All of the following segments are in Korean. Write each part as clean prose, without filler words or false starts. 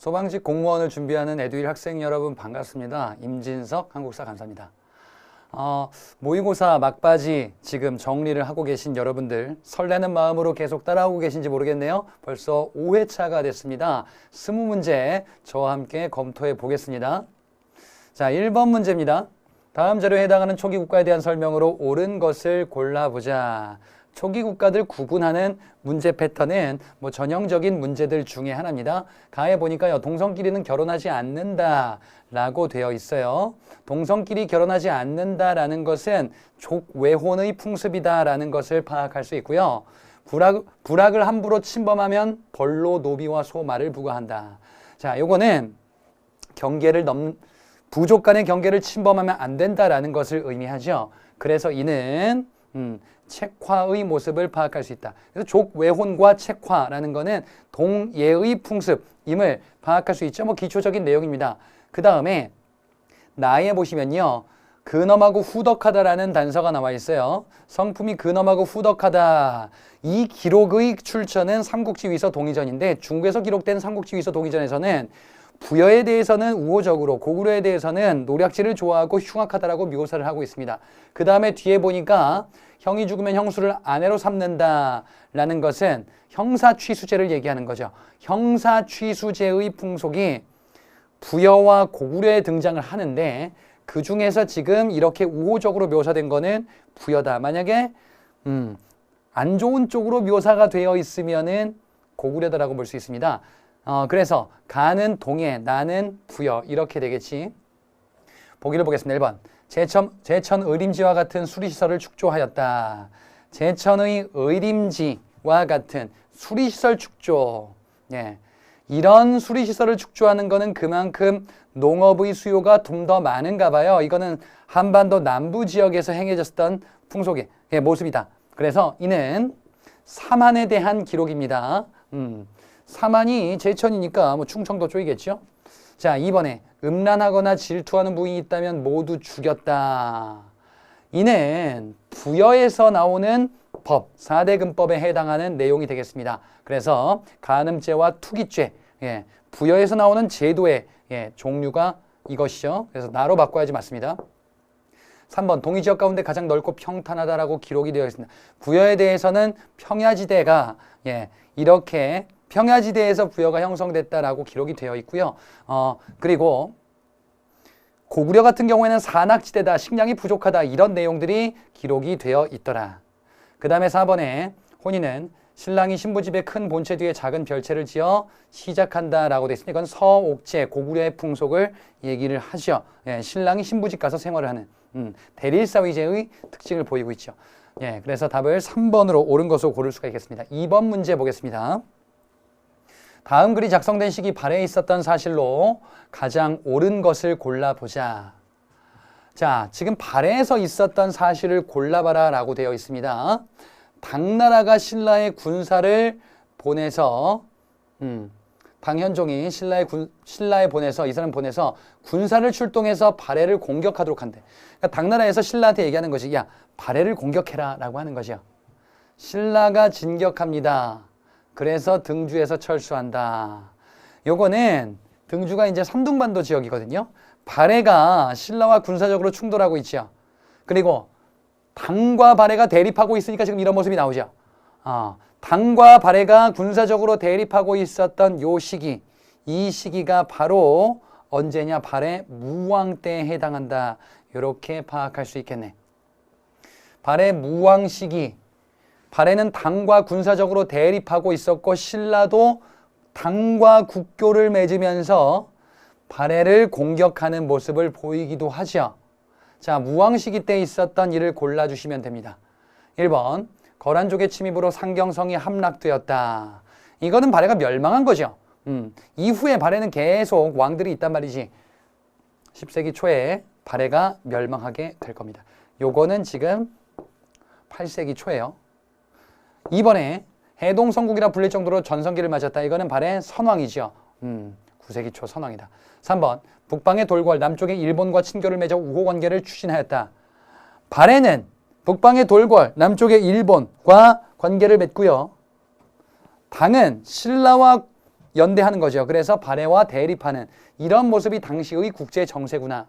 소방직 공무원을 준비하는 에듀윌 학생 여러분 반갑습니다. 임진석 한국사 강사입니다. 모의고사 막바지 지금 정리를 하고 계신 여러분들 설레는 마음으로 계속 따라오고 계신지 모르겠네요. 벌써 5회차가 됐습니다. 20문제 저와 함께 검토해 보겠습니다. 자, 1번 문제입니다. 다음 자료에 해당하는 초기 국가에 대한 설명으로 옳은 것을 골라보자. 초기 국가들 구분하는 문제 패턴은 전형적인 문제들 중에 하나입니다. 가에 보니까요, 동성끼리는 결혼하지 않는다 라고 되어 있어요. 동성끼리 결혼하지 않는다라는 것은 족외혼의 풍습이다 라는 것을 파악할 수 있고요. 불악을 함부로 침범하면 벌로 노비와 소말을 부과한다. 자, 요거는 부족 간의 경계를 침범하면 안 된다라는 것을 의미하죠. 그래서 이는 책화의 모습을 파악할 수 있다. 그래서 족외혼과 책화라는 거는 동예의 풍습임을 파악할 수 있죠. 기초적인 내용입니다. 그 다음에 나에 보시면요, 근엄하고 후덕하다라는 단서가 나와 있어요. 성품이 근엄하고 후덕하다. 이 기록의 출처는 삼국지위서 동의전인데 중국에서 기록된 삼국지위서 동의전에서는 부여에 대해서는 우호적으로, 고구려에 대해서는 노략질을 좋아하고 흉악하다라고 묘사를 하고 있습니다. 그 다음에 뒤에 보니까 형이 죽으면 형수를 아내로 삼는다라는 것은 형사취수제를 얘기하는 거죠. 형사취수제의 풍속이 부여와 고구려에 등장을 하는데 그 중에서 지금 이렇게 우호적으로 묘사된 거는 부여다. 만약에 안 좋은 쪽으로 묘사가 되어 있으면은 고구려다라고 볼 수 있습니다. 그래서 가는 동해, 나는 부여 이렇게 되겠지. 보기를 보겠습니다. 1번. 제천 의림지와 같은 수리시설을 축조하였다. 제천의 의림지와 같은 수리시설 축조. 예. 이런 수리시설을 축조하는 거는 그만큼 농업의 수요가 좀 더 많은가 봐요. 이거는 한반도 남부 지역에서 행해졌던 풍속의 모습이다. 그래서 이는 사만에 대한 기록입니다. 사만이 제천이니까 충청도 쪽이겠죠. 자, 2번에 음란하거나 질투하는 부인이 있다면 모두 죽였다. 이는 부여에서 나오는 법, 4대 금법에 해당하는 내용이 되겠습니다. 그래서 간음죄와 투기죄, 부여에서 나오는 제도의 종류가 이것이죠. 그래서 나로 바꿔야지 맞습니다. 3번 동의지역 가운데 가장 넓고 평탄하다라고 기록이 되어 있습니다. 부여에 대해서는 평야지대가 이렇게 평야지대에서 부여가 형성됐다라고 기록이 되어 있고요. 그리고 고구려 같은 경우에는 산악지대다, 식량이 부족하다 이런 내용들이 기록이 되어 있더라. 그 다음에 4번에 혼인은 신랑이 신부 집에 큰 본체 뒤에 작은 별채를 지어 시작한다라고 되어 있으니 이건 서옥제, 고구려의 풍속을 얘기를 하죠. 신랑이 신부 집 가서 생활을 하는 대릴사위제의 특징을 보이고 있죠. 그래서 답을 3번으로 옳은 것으로 고를 수가 있겠습니다. 2번 문제 보겠습니다. 다음 글이 작성된 시기 발해에 있었던 사실로 가장 옳은 것을 골라보자. 자, 지금 발해에서 있었던 사실을 골라봐라 라고 되어 있습니다. 당나라가 신라의 군사를 보내서 당현종이 신라에 보내서 이 사람 보내서 군사를 출동해서 발해를 공격하도록 한대. 그러니까 당나라에서 신라한테 얘기하는 것이 야, 발해를 공격해라 라고 하는 거죠. 신라가 진격합니다. 그래서 등주에서 철수한다. 요거는 등주가 이제 삼둥반도 지역이거든요. 발해가 신라와 군사적으로 충돌하고 있죠. 그리고 당과 발해가 대립하고 있으니까 지금 이런 모습이 나오죠. 당과 발해가 군사적으로 대립하고 있었던 요 시기, 이 시기가 바로 언제냐? 발해 무왕 때에 해당한다. 이렇게 파악할 수 있겠네. 발해 무왕 시기, 발해는 당과 군사적으로 대립하고 있었고 신라도 당과 국교를 맺으면서 발해를 공격하는 모습을 보이기도 하죠. 자, 무왕 시기 때 있었던 일을 골라주시면 됩니다. 1번, 거란족의 침입으로 상경성이 함락되었다. 이거는 발해가 멸망한 거죠. 이후에 발해는 계속 왕들이 있단 말이지. 10세기 초에 발해가 멸망하게 될 겁니다. 요거는 지금 8세기 초예요. 2번에 해동성국이라 불릴 정도로 전성기를 맞았다. 이거는 발해 선왕이죠. 9세기 초 선왕이다. 3번 북방의 돌궐, 남쪽의 일본과 친교를 맺어 우호 관계를 추진하였다. 발해는 북방의 돌궐, 남쪽의 일본과 관계를 맺고요. 당은 신라와 연대하는 거죠. 그래서 발해와 대립하는 이런 모습이 당시의 국제 정세구나.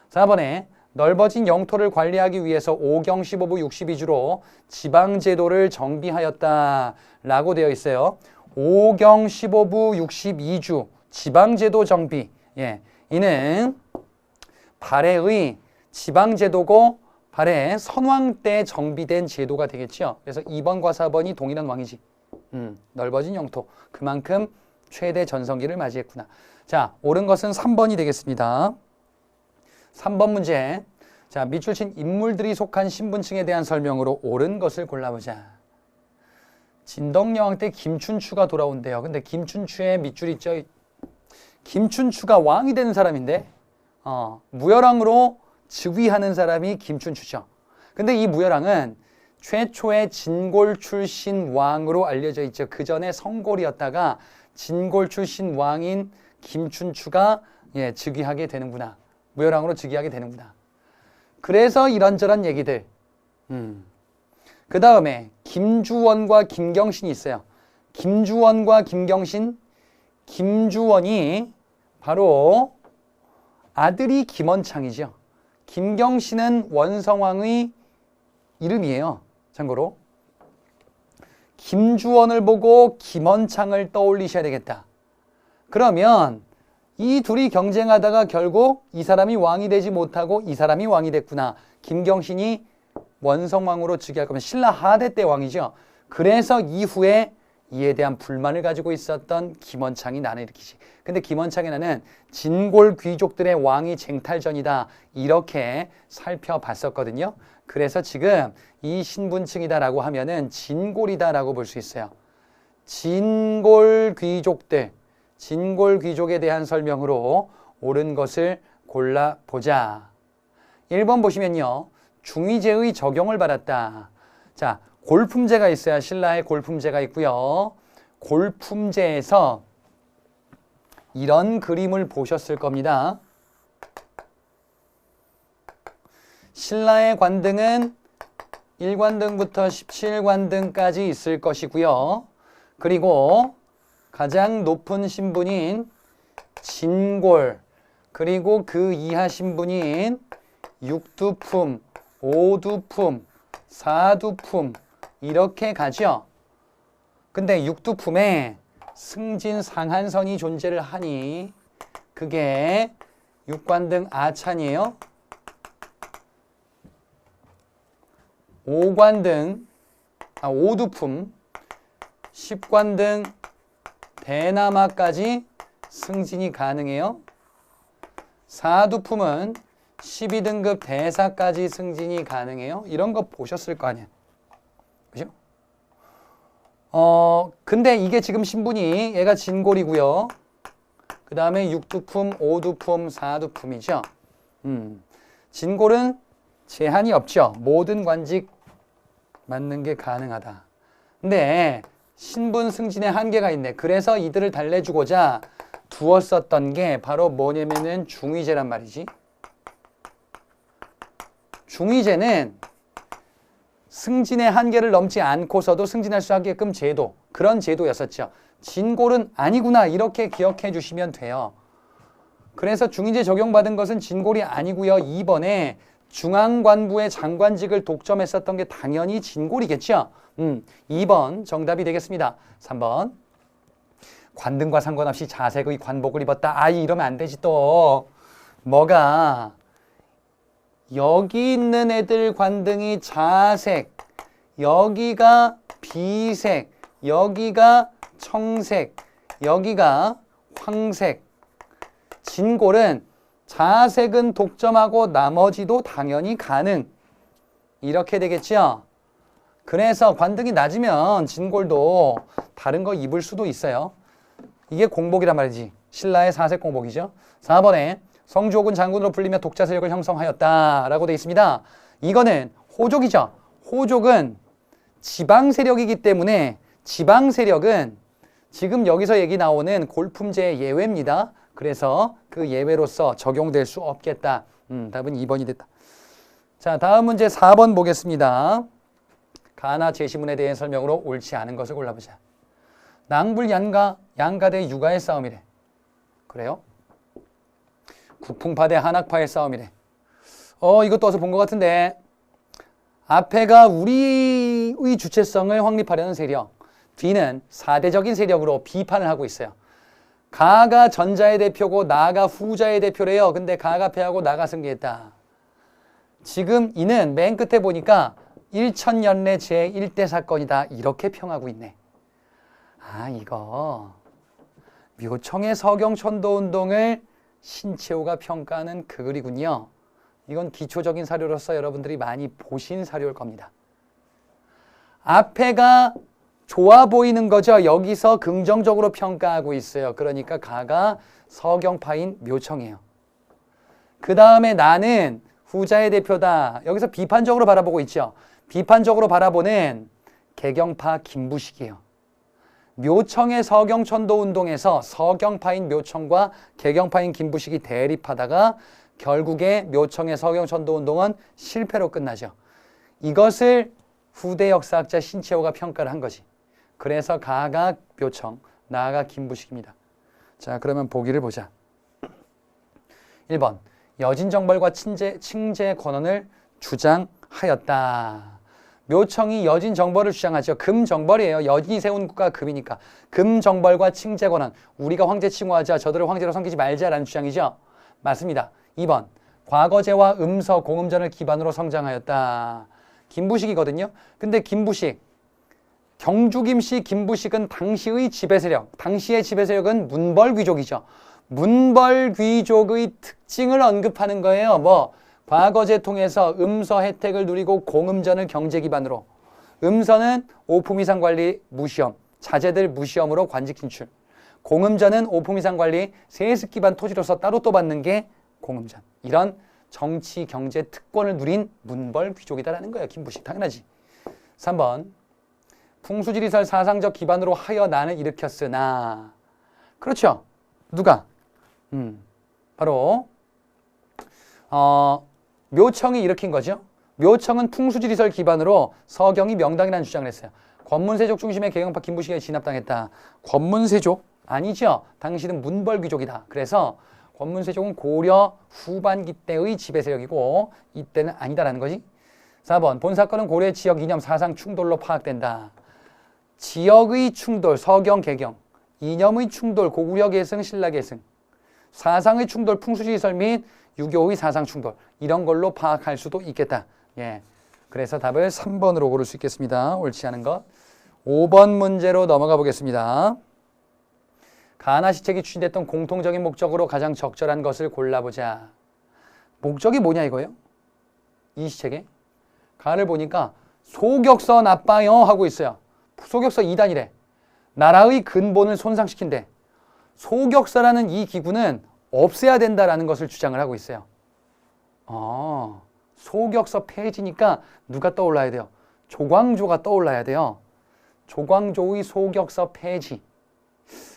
4번에 넓어진 영토를 관리하기 위해서 5경 15부 62주로 지방제도를 정비하였다라고 되어 있어요. 5경 15부 62주 지방제도 정비. 예, 이는 발해의 지방제도고 발해 선왕 때 정비된 제도가 되겠죠. 그래서 2번과 4번이 동일한 왕이지. 넓어진 영토. 그만큼 최대 전성기를 맞이했구나. 자, 옳은 것은 3번이 되겠습니다. 3번 문제. 자, 밑줄 친 인물들이 속한 신분층에 대한 설명으로 옳은 것을 골라보자. 진덕여왕 때 김춘추가 돌아온대요. 근데 김춘추의 밑줄 있죠? 김춘추가 왕이 되는 사람인데 무열왕으로 즉위하는 사람이 김춘추죠. 근데 이 무열왕은 최초의 진골 출신 왕으로 알려져 있죠. 그 전에 성골이었다가 진골 출신 왕인 김춘추가 즉위하게 되는구나. 무열왕으로 즉위하게 되는구나. 그래서 이런저런 얘기들. 그 다음에 김주원과 김경신이 있어요. 김주원과 김경신. 김주원이 바로 아들이 김원창이죠. 김경신은 원성왕의 이름이에요. 참고로. 김주원을 보고 김원창을 떠올리셔야 되겠다. 그러면 이 둘이 경쟁하다가 결국 이 사람이 왕이 되지 못하고 이 사람이 왕이 됐구나. 김경신이 원성왕으로 즉위할 거면 신라 하대 때 왕이죠. 그래서 이후에 이에 대한 불만을 가지고 있었던 김원창이 난을 일으키지. 근데 김원창의 난은 진골 귀족들의 왕위 쟁탈전이다. 이렇게 살펴봤었거든요. 그래서 지금 이 신분층이다라고 하면은 진골이다라고 볼 수 있어요. 진골 귀족들, 진골 귀족에 대한 설명으로 옳은 것을 골라보자. 1번 보시면요. 중위제의 적용을 받았다. 자, 골품제가 있어요. 신라의 골품제가 있고요. 골품제에서 이런 그림을 보셨을 겁니다. 신라의 관등은 1관등부터 17관등까지 있을 것이고요. 그리고 가장 높은 신분인 진골, 그리고 그 이하 신분인 6두품, 5두품, 4두품 이렇게 가죠. 근데 6두품에 승진 상한선이 존재를 하니 그게 6관등 아찬이에요. 5관등, 5두품, 10관등 대남아까지 승진이 가능해요. 4두품은 12등급 대사까지 승진이 가능해요. 이런 거 보셨을 거 아니에요. 그죠? 근데 이게 지금 신분이 얘가 진골이고요. 그 다음에 6두품, 5두품, 4두품이죠. 진골은 제한이 없죠. 모든 관직 맞는 게 가능하다. 근데 신분 승진의 한계가 있네. 그래서 이들을 달래주고자 두었었던 게 바로 뭐냐면은 중위제란 말이지. 중위제는 승진의 한계를 넘지 않고서도 승진할 수 있게끔 제도, 그런 제도였었죠. 진골은 아니구나 이렇게 기억해 주시면 돼요. 그래서 중위제 적용받은 것은 진골이 아니고요. 2번에 중앙관부의 장관직을 독점했었던 게 당연히 진골이겠죠. 2번 정답이 되겠습니다. 3번 관등과 상관없이 자색의 관복을 입었다. 아이 이러면 안 되지 또. 뭐가 여기 있는 애들 관등이 자색, 여기가 비색, 여기가 청색, 여기가 황색. 진골은 자색은 독점하고 나머지도 당연히 가능. 이렇게 되겠죠. 그래서 관등이 낮으면 진골도 다른 거 입을 수도 있어요. 이게 공복이란 말이지. 신라의 사색 공복이죠. 4번에 성주옥은 장군으로 불리며 독자 세력을 형성하였다라고 되어 있습니다. 이거는 호족이죠. 호족은 지방 세력이기 때문에 지방 세력은 지금 여기서 얘기 나오는 골품제의 예외입니다. 그래서 그 예외로서 적용될 수 없겠다. 답은 2번이 됐다. 자, 다음 문제 4번 보겠습니다. 가나 제시문에 대한 설명으로 옳지 않은 것을 골라보자. 낭불, 양가 대 유가의 싸움이래. 그래요? 국풍파 대 한학파의 싸움이래. 이것도 어디서 본 것 같은데. 앞에가 우리의 주체성을 확립하려는 세력, 뒤는 사대적인 세력으로 비판을 하고 있어요. 가가 전자의 대표고 나가 후자의 대표래요. 근데 가가 패하고 나가 승리했다. 지금 이는 맨 끝에 보니까 일천년내 제1대 사건이다. 이렇게 평하고 있네. 이거 묘청의 서경천도운동을 신채호가 평가하는 그 글이군요. 이건 기초적인 사료로서 여러분들이 많이 보신 사료일 겁니다. 앞에가 좋아 보이는 거죠. 여기서 긍정적으로 평가하고 있어요. 그러니까 가가 서경파인 묘청이에요. 그 다음에 나는 후자의 대표다. 여기서 비판적으로 바라보고 있죠. 비판적으로 바라보는 개경파 김부식이에요. 묘청의 서경천도 운동에서 서경파인 묘청과 개경파인 김부식이 대립하다가 결국에 묘청의 서경천도 운동은 실패로 끝나죠. 이것을 후대 역사학자 신채호가 평가를 한 거지. 그래서 가가 묘청, 나가 김부식입니다. 자, 그러면 보기를 보자. 1번, 여진정벌과 칭제 권한을 주장하였다. 묘청이 여진정벌을 주장하죠. 금정벌이에요. 여진이 세운 국가가 금이니까. 금정벌과 칭제 권한, 우리가 황제 칭호하자, 저들을 황제로 섬기지 말자라는 주장이죠. 맞습니다. 2번, 과거제와 음서, 공음전을 기반으로 성장하였다. 김부식이거든요. 근데 김부식, 경주김씨 김부식은 당시의 지배세력, 당시의 지배세력은 문벌귀족이죠. 문벌귀족의 특징을 언급하는 거예요. 과거제 통해서 음서 혜택을 누리고 공음전을 경제 기반으로. 음서는 오품 이상 관리 무시험, 자제들 무시험으로 관직 진출. 공음전은 오품 이상 관리 세습 기반 토지로서 따로 또 받는 게 공음전. 이런 정치, 경제 특권을 누린 문벌귀족이다라는 거예요. 김부식. 당연하지. 3번. 풍수지리설 사상적 기반으로 하여 난을 일으켰으나. 그렇죠. 누가? 바로 묘청이 일으킨 거죠. 묘청은 풍수지리설 기반으로 서경이 명당이라는 주장을 했어요. 권문세족 중심의 개경파 김부식에 진압당했다. 권문세족? 아니죠. 당시는 문벌귀족이다. 그래서 권문세족은 고려 후반기 때의 지배세력이고 이때는 아니다라는 거지. 4번, 본 사건은 고려의 지역 이념 사상 충돌로 파악된다. 지역의 충돌, 서경, 개경, 이념의 충돌, 고구려 계승, 신라 계승, 사상의 충돌, 풍수지리설 및 유교의 사상 충돌, 이런 걸로 파악할 수도 있겠다. 예, 그래서 답을 3번으로 고를 수 있겠습니다. 옳지 않은 것. 5번 문제로 넘어가 보겠습니다. 가나 시책이 추진됐던 공통적인 목적으로 가장 적절한 것을 골라보자. 목적이 뭐냐 이거예요? 이 시책에 가를 보니까 소격서 나빠요 하고 있어요. 소격서 2단이래. 나라의 근본을 손상시킨대. 소격서라는 이 기구는 없애야 된다라는 것을 주장을 하고 있어요. 소격서 폐지니까 누가 떠올라야 돼요? 조광조가 떠올라야 돼요. 조광조의 소격서 폐지.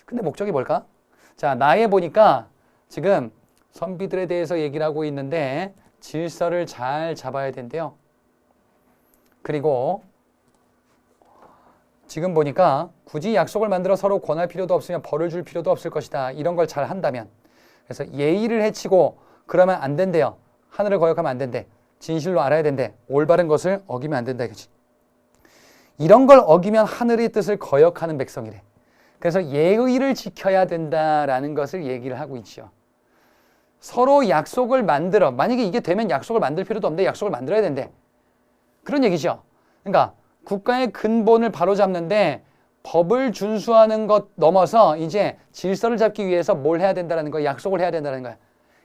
근데 목적이 뭘까? 자, 나에 보니까 지금 선비들에 대해서 얘기를 하고 있는데 질서를 잘 잡아야 된대요. 그리고 지금 보니까 굳이 약속을 만들어 서로 권할 필요도 없으며 벌을 줄 필요도 없을 것이다. 이런 걸 잘 한다면. 그래서 예의를 해치고 그러면 안 된대요. 하늘을 거역하면 안 된대. 진실로 알아야 된대. 올바른 것을 어기면 안 된다. 이거지. 이런 걸 어기면 하늘의 뜻을 거역하는 백성이래. 그래서 예의를 지켜야 된다라는 것을 얘기를 하고 있죠. 서로 약속을 만들어. 만약에 이게 되면 약속을 만들 필요도 없는데 약속을 만들어야 된대. 그런 얘기죠. 그러니까 국가의 근본을 바로잡는데 법을 준수하는 것 넘어서 이제 질서를 잡기 위해서 뭘 해야 된다는 거야? 약속을 해야 된다는 거야.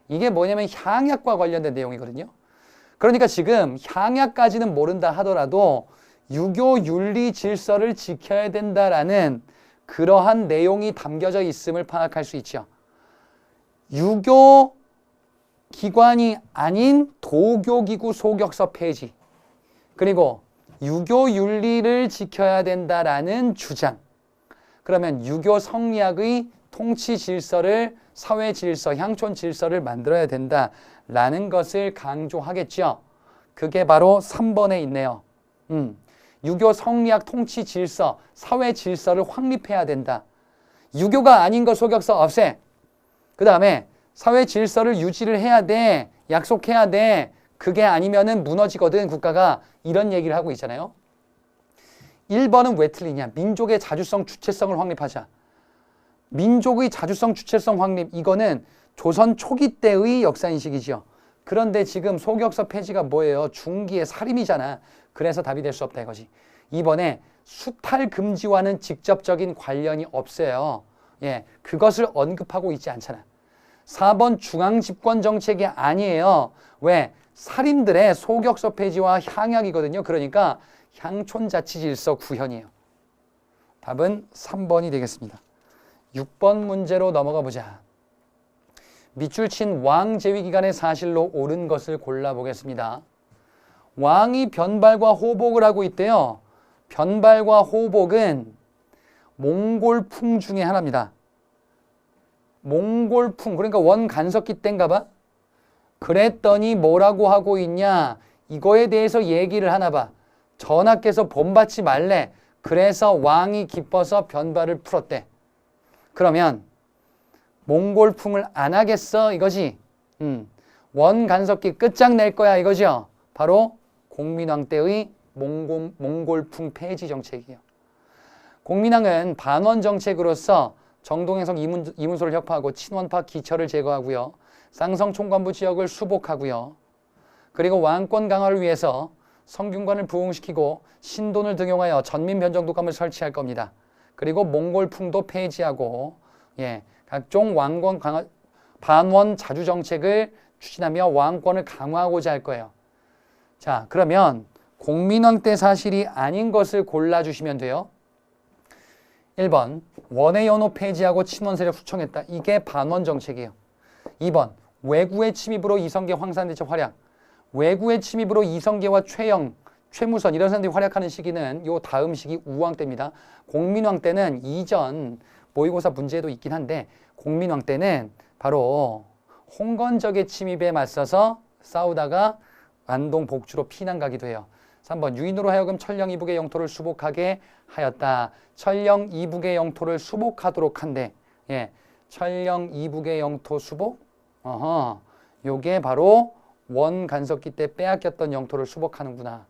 이게 뭐냐면 향약과 관련된 내용이거든요. 그러니까 지금 향약까지는 모른다 하더라도 유교 윤리 질서를 지켜야 된다라는 그러한 내용이 담겨져 있음을 파악할 수 있죠. 유교 기관이 아닌 도교기구 소격서 폐지, 그리고 유교 윤리를 지켜야 된다라는 주장. 그러면 유교 성리학의 통치 질서를, 사회 질서, 향촌 질서를 만들어야 된다라는 것을 강조하겠죠. 그게 바로 3번에 있네요. 유교 성리학 통치 질서, 사회 질서를 확립해야 된다. 유교가 아닌 거 소격서 없애. 그 다음에 사회 질서를 유지를 해야 돼. 약속해야 돼. 그게 아니면은 무너지거든 국가가. 이런 얘기를 하고 있잖아요. 1번은 왜 틀리냐. 민족의 자주성 주체성을 확립하자. 민족의 자주성 주체성 확립, 이거는 조선 초기 때의 역사인식이지요. 그런데 지금 소격서 폐지가 뭐예요? 중기의 살인이잖아. 그래서 답이 될 수 없다 이거지. 이번에 수탈 금지와는 직접적인 관련이 없어요. 예, 그것을 언급하고 있지 않잖아. 4번 중앙 집권 정책이 아니에요. 왜? 살인들의 소격서 폐지와 향약이거든요. 그러니까 향촌자치질서 구현이에요. 답은 3번이 되겠습니다. 6번 문제로 넘어가 보자. 밑줄 친 왕 제위 기간의 사실로 옳은 것을 골라보겠습니다. 왕이 변발과 호복을 하고 있대요. 변발과 호복은 몽골풍 중에 하나입니다. 몽골풍, 그러니까 원간석기 때인가 봐. 그랬더니 뭐라고 하고 있냐. 이거에 대해서 얘기를 하나 봐. 전하께서 본받지 말래. 그래서 왕이 기뻐서 변발을 풀었대. 그러면 몽골풍을 안 하겠어 이거지. 원간섭기 끝장낼 거야 이거죠. 바로 공민왕 때의 몽골풍 폐지 정책이에요. 공민왕은 반원 정책으로서 정동행성 이문소를 혁파하고 친원파 기처를 제거하고요. 쌍성 총관부 지역을 수복하고요. 그리고 왕권 강화를 위해서 성균관을 부흥시키고 신돈을 등용하여 전민 변정독감을 설치할 겁니다. 그리고 몽골풍도 폐지하고 각종 왕권 강화, 반원 자주 정책을 추진하며 왕권을 강화하고자 할 거예요. 자, 그러면 공민왕 때 사실이 아닌 것을 골라주시면 돼요. 1번 원의 연호 폐지하고 친원 세력 수청했다. 이게 반원 정책이에요. 2번 외구의 침입으로 이성계 황산대첩 활약. 외구의 침입으로 이성계와 최영, 최무선 이런 사람들이 활약하는 시기는 요 다음 시기 우왕 때입니다. 공민왕 때는 이전 모의고사 문제도 있긴 한데 공민왕 때는 바로 홍건적의 침입에 맞서서 싸우다가 안동 복주로 피난 가기도 해요. 3번 유인으로 하여금 천령 이북의 영토를 수복하게 하였다. 천령 이북의 영토를 수복하도록 한대. 천령 이북의 영토 수복? 요게 바로 원간섭기 때 빼앗겼던 영토를 수복하는구나.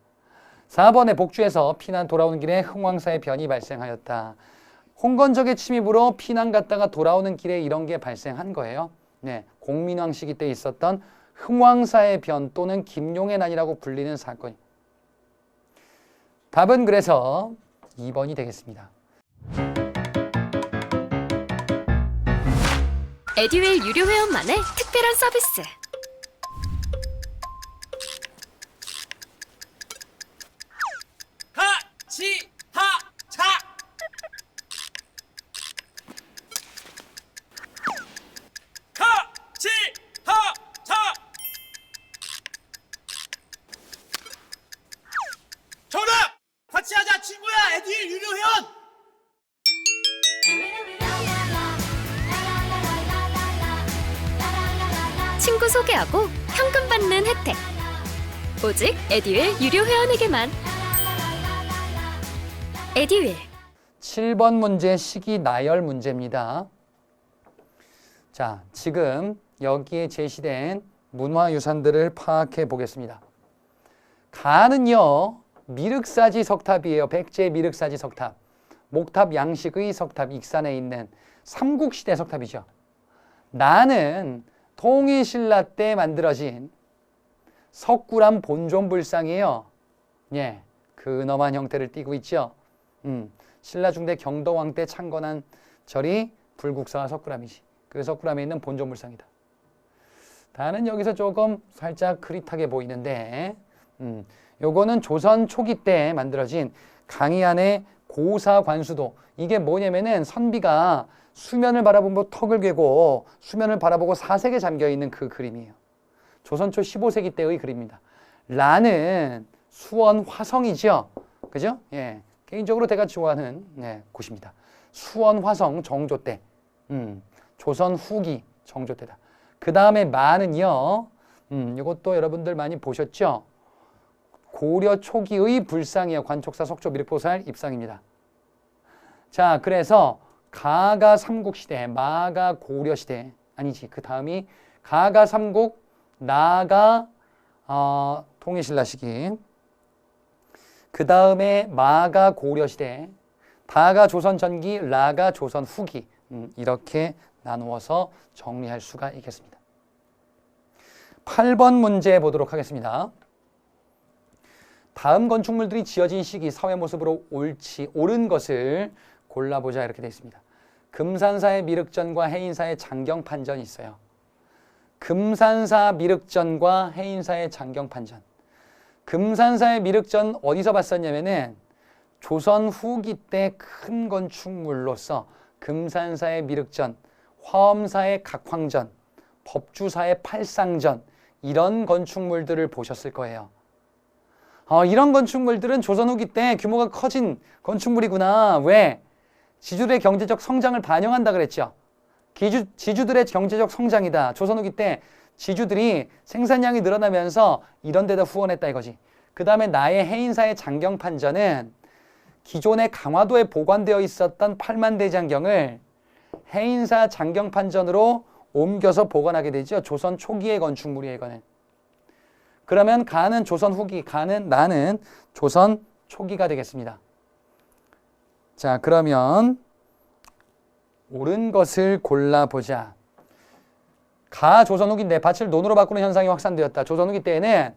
4번에 복주에서 피난 돌아오는 길에 흥왕사의 변이 발생하였다. 홍건적의 침입으로 피난 갔다가 돌아오는 길에 이런 게 발생한 거예요. 공민왕 시기 때 있었던 흥왕사의 변 또는 김용의 난이라고 불리는 사건. 답은 그래서 2번이 되겠습니다. 에듀윌 유료 회원만의 특별한 서비스. 하치하차 하치하차 정답! 같이 하자 친구야. 에듀윌 유료 회원. 친구 소개하고 현금 받는 혜택. 오직 에듀윌 유료 회원에게만. 에듀윌. 7번 문제 시기 나열 문제입니다. 자, 지금 여기에 제시된 문화유산들을 파악해 보겠습니다. 가는요, 미륵사지 석탑이에요. 백제 미륵사지 석탑. 목탑 양식의 석탑, 익산에 있는 삼국시대 석탑이죠. 나는 통일신라 때 만들어진 석굴암 본존불상이에요. 근엄한 형태를 띠고 있죠. 신라 중대 경도왕 때 창건한 절이 불국사와 석굴암이지. 그 석굴암에 있는 본존불상이다. 나는 여기서 조금 살짝 흐릿하게 보이는데 요거는 조선 초기 때 만들어진 강의안의 고사관수도. 이게 뭐냐면은 선비가 수면을 바라보고 턱을 괴고 수면을 바라보고 사색에 잠겨있는 그 그림이에요. 조선 초 15세기 때의 그림입니다. 라는 수원 화성이죠. 그죠? 개인적으로 제가 좋아하는 곳입니다. 수원 화성 정조 때. 조선 후기 정조 때다. 그 다음에 마는요. 이것도 여러분들 많이 보셨죠? 고려 초기의 불상이에요. 관촉사 석조 미륵보살 입상입니다. 자, 그래서 가가 삼국시대, 마가 고려시대. 아니지. 그 다음이 가가 삼국, 나가 통일신라 시기. 그 다음에 마가 고려시대, 다가 조선 전기, 라가 조선 후기. 이렇게 나누어서 정리할 수가 있겠습니다. 8번 문제 보도록 하겠습니다. 다음 건축물들이 지어진 시기 사회 모습으로 옳은 것을 골라보자 이렇게 되어 있습니다. 금산사의 미륵전과 해인사의 장경판전이 있어요. 금산사 미륵전과 해인사의 장경판전. 금산사의 미륵전 어디서 봤었냐면은 조선 후기 때 큰 건축물로서 금산사의 미륵전, 화엄사의 각황전, 법주사의 팔상전 이런 건축물들을 보셨을 거예요. 이런 건축물들은 조선 후기 때 규모가 커진 건축물이구나. 왜? 지주들의 경제적 성장을 반영한다 그랬죠. 지주들의 경제적 성장이다. 조선 후기 때 지주들이 생산량이 늘어나면서 이런 데다 후원했다 이거지. 그 다음에 나의 해인사의 장경판전은 기존의 강화도에 보관되어 있었던 팔만대장경을 해인사 장경판전으로 옮겨서 보관하게 되죠. 조선 초기의 건축물이에요, 이거는. 그러면 가는 조선 후기, 나는 조선 초기가 되겠습니다. 자, 그러면 옳은 것을 골라보자. 가 조선 후기인데 밭을 논으로 바꾸는 현상이 확산되었다. 조선 후기 때에는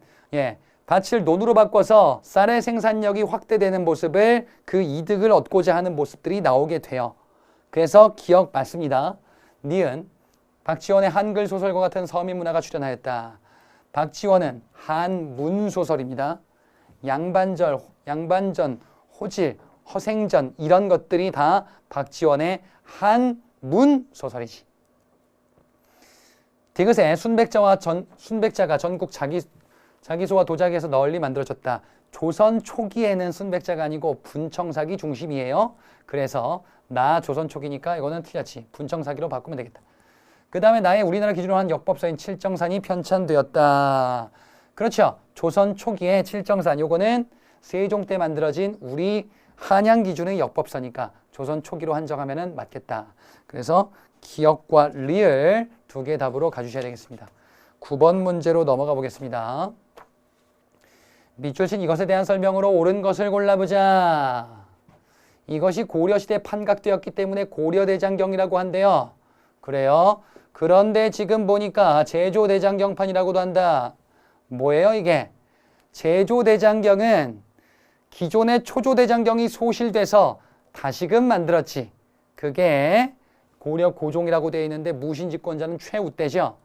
밭을 논으로 바꿔서 쌀의 생산력이 확대되는 모습을 그 이득을 얻고자 하는 모습들이 나오게 돼요. 그래서 기억 맞습니다. 니은 박지원의 한글 소설과 같은 서민 문화가 출현하였다. 박지원은 한문 소설입니다. 양반전, 호질, 허생전 이런 것들이 다 박지원의 한문 소설이지. 디귿에 순백자가 전국 자기소와 도자기에서 널리 만들어졌다. 조선 초기에는 순백자가 아니고 분청사기 중심이에요. 그래서 나 조선 초기니까 이거는 틀렸지. 분청사기로 바꾸면 되겠다. 그 다음에 나의 우리나라 기준으로 한 역법서인 칠정산이 편찬되었다. 그렇죠. 조선 초기에 칠정산, 요거는 세종 때 만들어진 우리 한양 기준의 역법서니까 조선 초기로 한정하면 맞겠다. 그래서 기억과 리을 두 개 답으로 가주셔야 되겠습니다. 9번 문제로 넘어가 보겠습니다. 밑줄 친 이것에 대한 설명으로 옳은 것을 골라보자. 이것이 고려시대 판각되었기 때문에 고려대장경이라고 한대요. 그래요. 그런데 지금 보니까 제조대장경판이라고도 한다. 뭐예요 이게? 제조대장경은 기존의 초조대장경이 소실돼서 다시금 만들었지. 그게 고려 고종이라고 되어 있는데 무신집권자는 최우 때죠.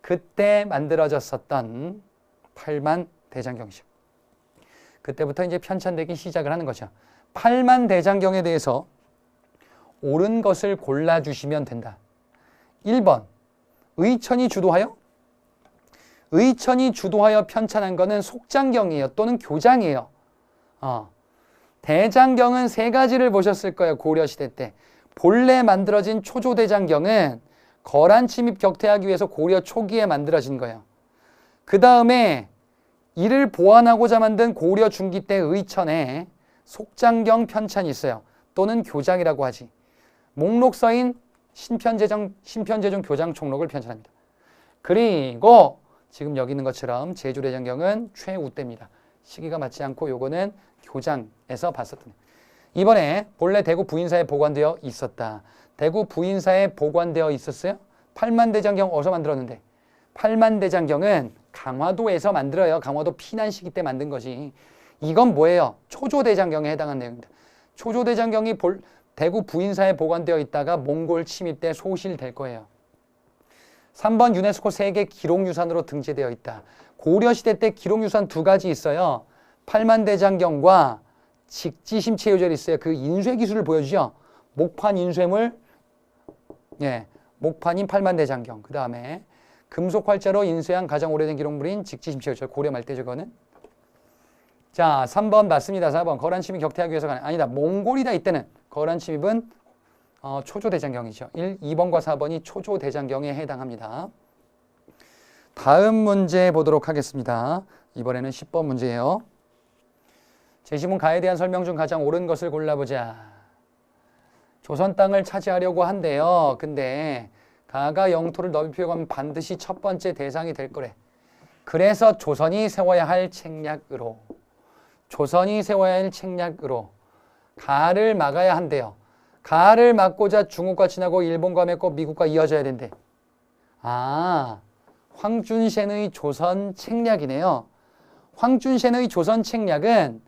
그때 만들어졌었던 8만 대장경이죠. 그때부터 이제 편찬되기 시작을 하는 거죠. 8만 대장경에 대해서 옳은 것을 골라주시면 된다. 1번, 의천이 주도하여? 의천이 주도하여 편찬한 거는 속장경이에요. 또는 교장이에요. 대장경은 세 가지를 보셨을 거예요. 고려시대 때. 본래 만들어진 초조대장경은 거란 침입 격퇴하기 위해서 고려 초기에 만들어진 거예요. 그 다음에 이를 보완하고자 만든 고려 중기 때 의천에 속장경 편찬이 있어요. 또는 교장이라고 하지. 목록서인 신편제종 교장 총록을 편찬합니다. 그리고 지금 여기 있는 것처럼 제조대장경은 최우 때입니다. 시기가 맞지 않고 요거는 교장에서 봤었던. 이번에 본래 대구 부인사에 보관되어 있었다. 대구 부인사에 보관되어 있었어요? 8만 대장경 어디서 만들었는데? 8만 대장경은 강화도에서 만들어요. 강화도 피난 시기 때 만든 거지. 이건 뭐예요? 초조대장경에 해당한 내용입니다. 초조대장경이 대구 부인사에 보관되어 있다가 몽골 침입 때 소실될 거예요. 3번 유네스코 세계 기록유산으로 등재되어 있다. 고려시대 때 기록유산 두 가지 있어요. 8만 대장경과 직지심체 요절이 있어요. 그 인쇄 기술을 보여주죠. 목판 인쇄물, 목판인 8만 대장경. 그 다음에 금속 활자로 인쇄한 가장 오래된 기록물인 직지심체 요절. 고려 말때 저거는. 자, 3번 맞습니다. 4번 거란 침입 격퇴하기 위해서가 아니다. 몽골이다. 이때는 거란 침입은 초조대장경이죠. 2번과 4번이 초조대장경에 해당합니다. 다음 문제 보도록 하겠습니다. 이번에는 10번 문제예요. 제시문 가에 대한 설명 중 가장 옳은 것을 골라보자. 조선 땅을 차지하려고 한대요. 근데 가가 영토를 넓히려고 하면 반드시 첫 번째 대상이 될 거래. 그래서 조선이 세워야 할 책략으로 가를 막아야 한대요. 가를 막고자 중국과 친하고 일본과 맺고 미국과 이어져야 된대. 아, 황준센의 조선 책략이네요. 황준센의 조선 책략은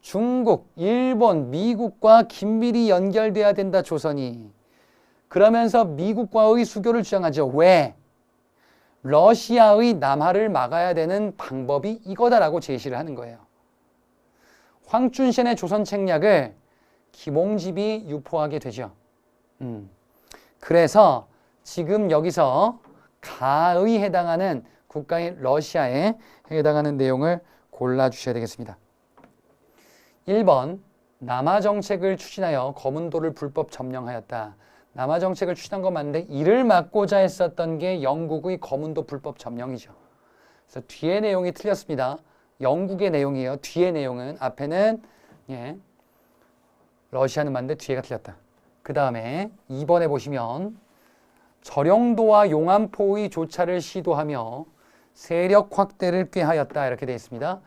중국, 일본, 미국과 긴밀히 연결돼야 된다, 조선이. 그러면서 미국과의 수교를 주장하죠. 왜? 러시아의 남하를 막아야 되는 방법이 이거다라고 제시를 하는 거예요. 황춘센의 조선 책략을 김홍집이 유포하게 되죠. 그래서 지금 여기서 가의 해당하는 국가인 러시아에 해당하는 내용을 골라주셔야 되겠습니다. 1번, 남하정책을 추진하여 거문도를 불법 점령하였다. 남하정책을 추진한 건 맞는데 이를 막고자 했었던 게 영국의 거문도 불법 점령이죠. 그래서 뒤에 내용이 틀렸습니다. 영국의 내용이에요. 뒤에 내용은, 앞에는 러시아는 맞는데 뒤에가 틀렸다. 그 다음에 2번에 보시면 저령도와 용안포의 조차를 시도하며 세력 확대를 꾀하였다, 이렇게 되어 있습니다.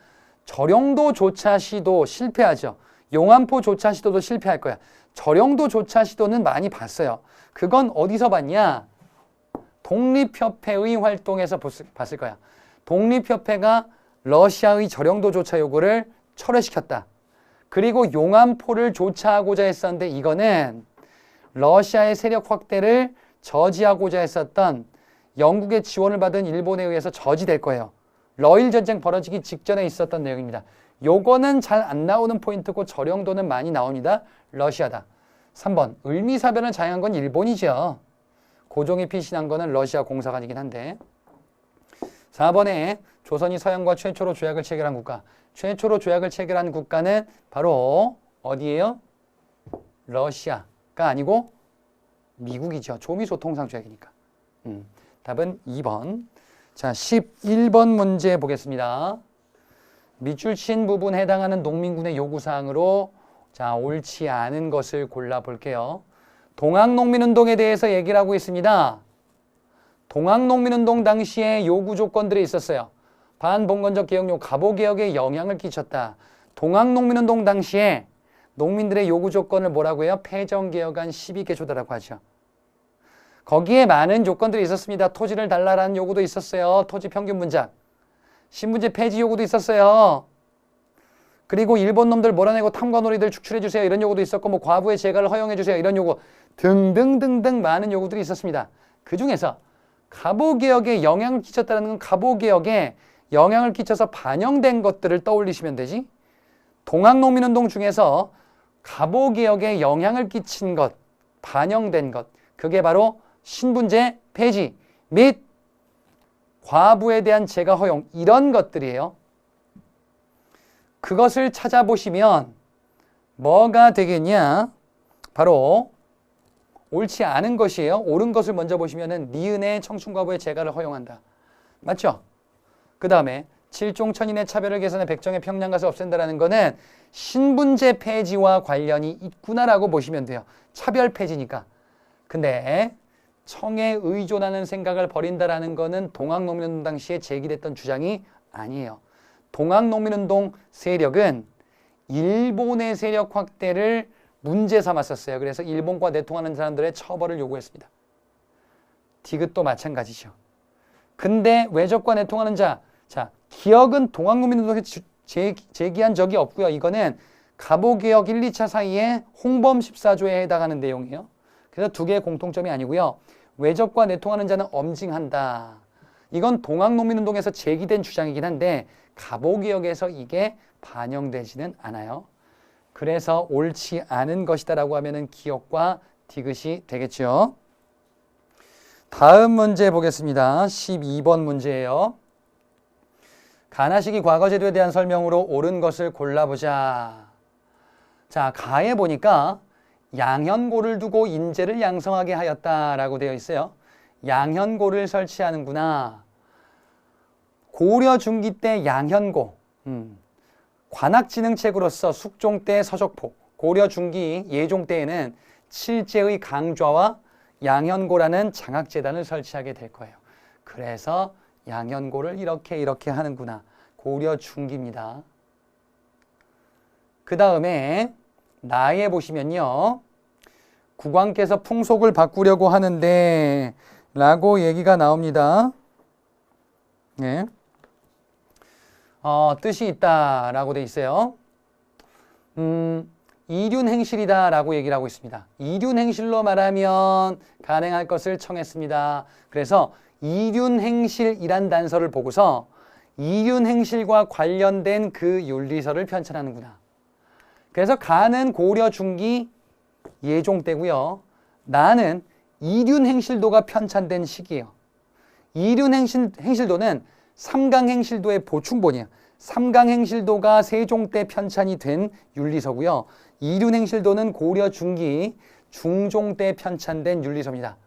저령도 조차 시도 실패하죠. 용안포 조차 시도도 실패할 거야. 저령도 조차 시도는 많이 봤어요. 그건 어디서 봤냐? 독립협회의 활동에서 봤을 거야. 독립협회가 러시아의 저령도 조차 요구를 철회시켰다. 그리고 용안포를 조차하고자 했었는데 이거는 러시아의 세력 확대를 저지하고자 했었던 영국의 지원을 받은 일본에 의해서 저지될 거예요. 러일 전쟁 벌어지기 직전에 있었던 내용입니다. 요거는 잘 안 나오는 포인트고 저령도는 많이 나옵니다. 러시아다. 3번, 을미사변을 자행한 건 일본이죠. 고종이 피신한 거는 러시아 공사관이긴 한데. 4번에 조선이 서양과 최초로 조약을 체결한 국가. 최초로 조약을 체결한 국가는 바로 어디예요? 러시아가 아니고 미국이죠. 조미소 통상조약이니까. 답은 2번. 자, 11번 문제 보겠습니다. 밑줄 친 부분 해당하는 농민군의 요구사항으로 자, 옳지 않은 것을 골라볼게요. 동학농민운동에 대해서 얘기를 하고 있습니다. 동학농민운동 당시에 요구 조건들이 있었어요. 반봉건적 개혁요, 갑오개혁에 영향을 끼쳤다. 동학농민운동 당시에 농민들의 요구 조건을 뭐라고 해요? 패정개혁안 12개조다라고 하죠. 거기에 많은 조건들이 있었습니다. 토지를 달라라는 요구도 있었어요. 토지 평균 분작. 신분제 폐지 요구도 있었어요. 그리고 일본 놈들 몰아내고 탐관오리들 축출해주세요. 이런 요구도 있었고, 뭐 과부의 재가를 허용해주세요. 이런 요구 등등등등 많은 요구들이 있었습니다. 그 중에서 갑오개혁에 영향을 끼쳤다는 건 갑오개혁에 영향을 끼쳐서 반영된 것들을 떠올리시면 되지. 동학농민운동 중에서 갑오개혁에 영향을 끼친 것, 반영된 것, 그게 바로 신분제 폐지 및 과부에 대한 재가 허용, 이런 것들이에요. 그것을 찾아보시면 뭐가 되겠냐? 바로 옳지 않은 것이에요. 옳은 것을 먼저 보시면은 니은의 청춘과부의 재가를 허용한다. 맞죠? 그 다음에 칠종천인의 차별을 개선해 백정의 평양가를 없앤다라는 거는 신분제 폐지와 관련이 있구나라고 보시면 돼요. 차별 폐지니까. 근데 청에 의존하는 생각을 버린다라는 거는 동학농민운동 당시에 제기됐던 주장이 아니에요. 동학농민운동 세력은 일본의 세력 확대를 문제 삼았었어요. 그래서 일본과 내통하는 사람들의 처벌을 요구했습니다. 디귿도 마찬가지죠. 근데 외적과 내통하는 자, 기억은 동학농민운동에 제기한 적이 없고요. 이거는 갑오개혁 1, 2차 사이에 홍범 14조에 해당하는 내용이에요. 그래서 두 개의 공통점이 아니고요. 외적과 내통하는 자는 엄징한다. 이건 동학농민운동에서 제기된 주장이긴 한데 갑오개혁에서 이게 반영되지는 않아요. 그래서 옳지 않은 것이다라고 하면은 기억과 디귿이 되겠죠. 다음 문제 보겠습니다. 12번 문제예요. 가나시기 과거제도에 대한 설명으로 옳은 것을 골라보자. 자, 가에 보니까 양현고를 두고 인재를 양성하게 하였다라고 되어 있어요. 양현고를 설치하는구나. 고려 중기 때 양현고, 관학진흥책으로서 숙종 때 서적포, 고려 중기 예종 때에는 칠제의 강좌와 양현고라는 장학재단을 설치하게 될 거예요. 그래서 양현고를 이렇게 하는구나. 고려 중기입니다. 그 다음에 나에 보시면요. 국왕께서 풍속을 바꾸려고 하는데 라고 얘기가 나옵니다. 네. 뜻이 있다라고 돼 있어요. 이륜행실이다 라고 얘기를 하고 있습니다. 이륜행실로 말하면 가능할 것을 청했습니다. 그래서 이륜행실이란 단서를 보고서 이륜행실과 관련된 그 윤리서를 편찬하는구나. 그래서 가는 고려 중기 예종 때고요. 나는 이륜행실도가 편찬된 시기예요. 이륜행실도는 삼강행실도의 보충본이에요. 삼강행실도가 세종 때 편찬이 된 윤리서고요. 이륜행실도는 고려 중기 중종 때 편찬된 윤리서입니다.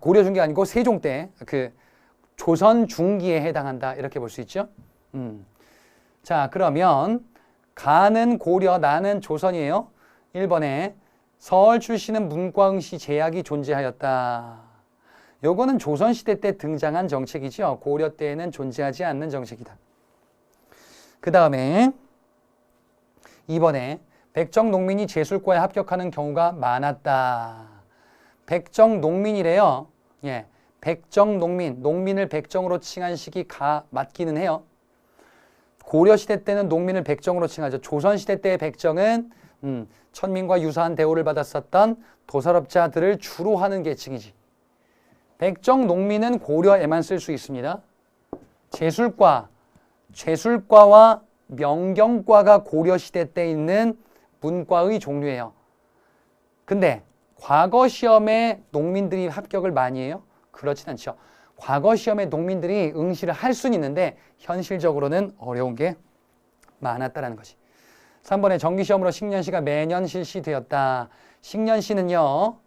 고려 중기가 아니고 세종 때 그 조선 중기에 해당한다 이렇게 볼 수 있죠. 자, 그러면 가는 고려, 나는 조선이에요. 1번에 서울 출신은 문과응시 제약이 존재하였다. 요거는 조선시대 때 등장한 정책이죠. 고려 때에는 존재하지 않는 정책이다. 그 다음에 2번에 백정농민이 제술과에 합격하는 경우가 많았다. 백정농민이래요. 예, 백정농민, 농민을 백정으로 칭한 시기 맞기는 해요. 고려시대 때는 농민을 백정으로 칭하죠. 조선시대 때의 백정은 천민과 유사한 대우를 받았었던 도살업자들을 주로 하는 계층이지. 백정농민은 고려에만 쓸 수 있습니다. 제술과와 명경과가 고려시대 때 있는 문과의 종류예요. 근데 과거 시험에 농민들이 합격을 많이 해요? 그렇진 않죠. 과거 시험에 농민들이 응시를 할 수는 있는데 현실적으로는 어려운 게 많았다라는 거지. 3번에 정기시험으로 식년시가 매년 실시되었다. 식년시는요.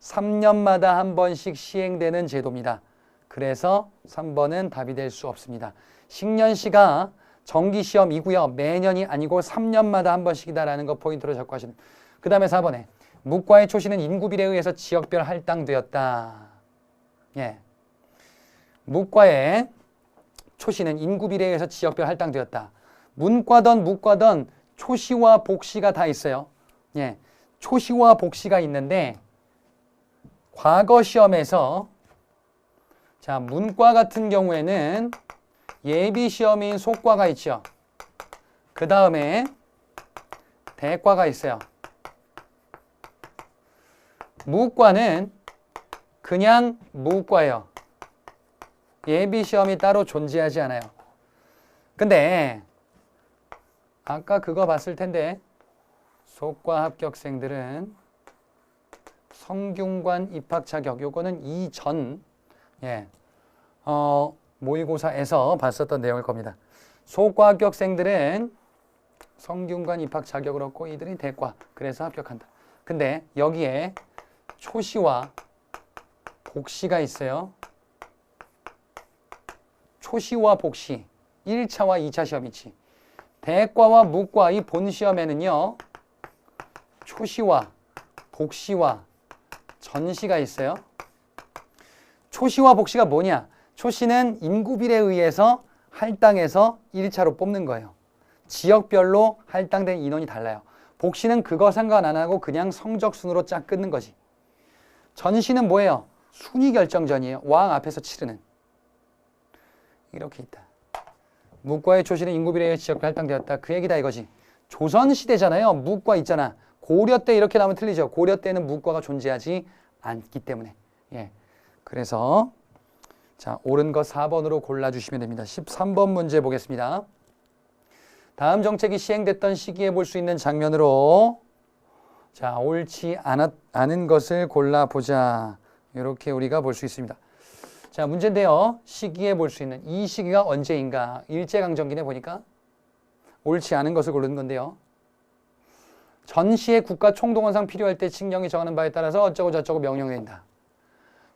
3년마다 한 번씩 시행되는 제도입니다. 그래서 3번은 답이 될 수 없습니다. 식년시가 정기시험이고요. 매년이 아니고 3년마다 한 번씩이다라는 거 포인트로 잡고 하시는. 그 다음에 4번에 묵과의 초시는 인구비례에 의해서 지역별 할당되었다. 예. 묵과의 초시는 인구비례에 의해서 지역별 할당되었다. 문과든 묵과든 초시와 복시가 다 있어요. 예. 초시와 복시가 있는데 과거 시험에서 자, 문과 같은 경우에는 예비 시험인 속과가 있죠. 그 다음에 대과가 있어요. 무과는 그냥 무과예요. 예비 시험이 따로 존재하지 않아요. 근데 아까 그거 봤을 텐데 속과 합격생들은 성균관 입학 자격 요거는 이전 모의고사에서 봤었던 내용일 겁니다. 속과 합격생들은 성균관 입학 자격을 얻고 이들이 대과 그래서 합격한다. 근데 여기에 초시와 복시가 있어요. 초시와 복시 1차와 2차 시험이지. 대과와 무과 이 본시험에는요. 초시와 복시와 전시가 있어요. 초시와 복시가 뭐냐? 초시는 인구비례에 의해서 할당해서 1차로 뽑는 거예요. 지역별로 할당된 인원이 달라요. 복시는 그거 상관 안 하고 그냥 성적 순으로 쫙 끊는 거지. 전시는 뭐예요? 순위 결정전이에요. 왕 앞에서 치르는. 이렇게 있다. 무과의 초시는 인구비례에 의해 지역별 할당되었다. 그 얘기다 이거지. 조선시대잖아요. 무과 있잖아. 고려 때 이렇게 나오면 틀리죠. 고려 때는 무과가 존재하지 않기 때문에. 예. 그래서 자, 옳은 거 4번으로 골라주시면 됩니다. 13번 문제 보겠습니다. 다음 정책이 시행됐던 시기에 볼 수 있는 장면으로 자, 옳지 않은 것을 골라보자. 이렇게 우리가 볼 수 있습니다. 자, 문제인데요. 시기에 볼 수 있는 이 시기가 언제인가? 일제강점기네 보니까 옳지 않은 것을 고르는 건데요. 전시의 국가 총동원상 필요할 때 칙령이 정하는 바에 따라서 어쩌고 저쩌고 명령된다.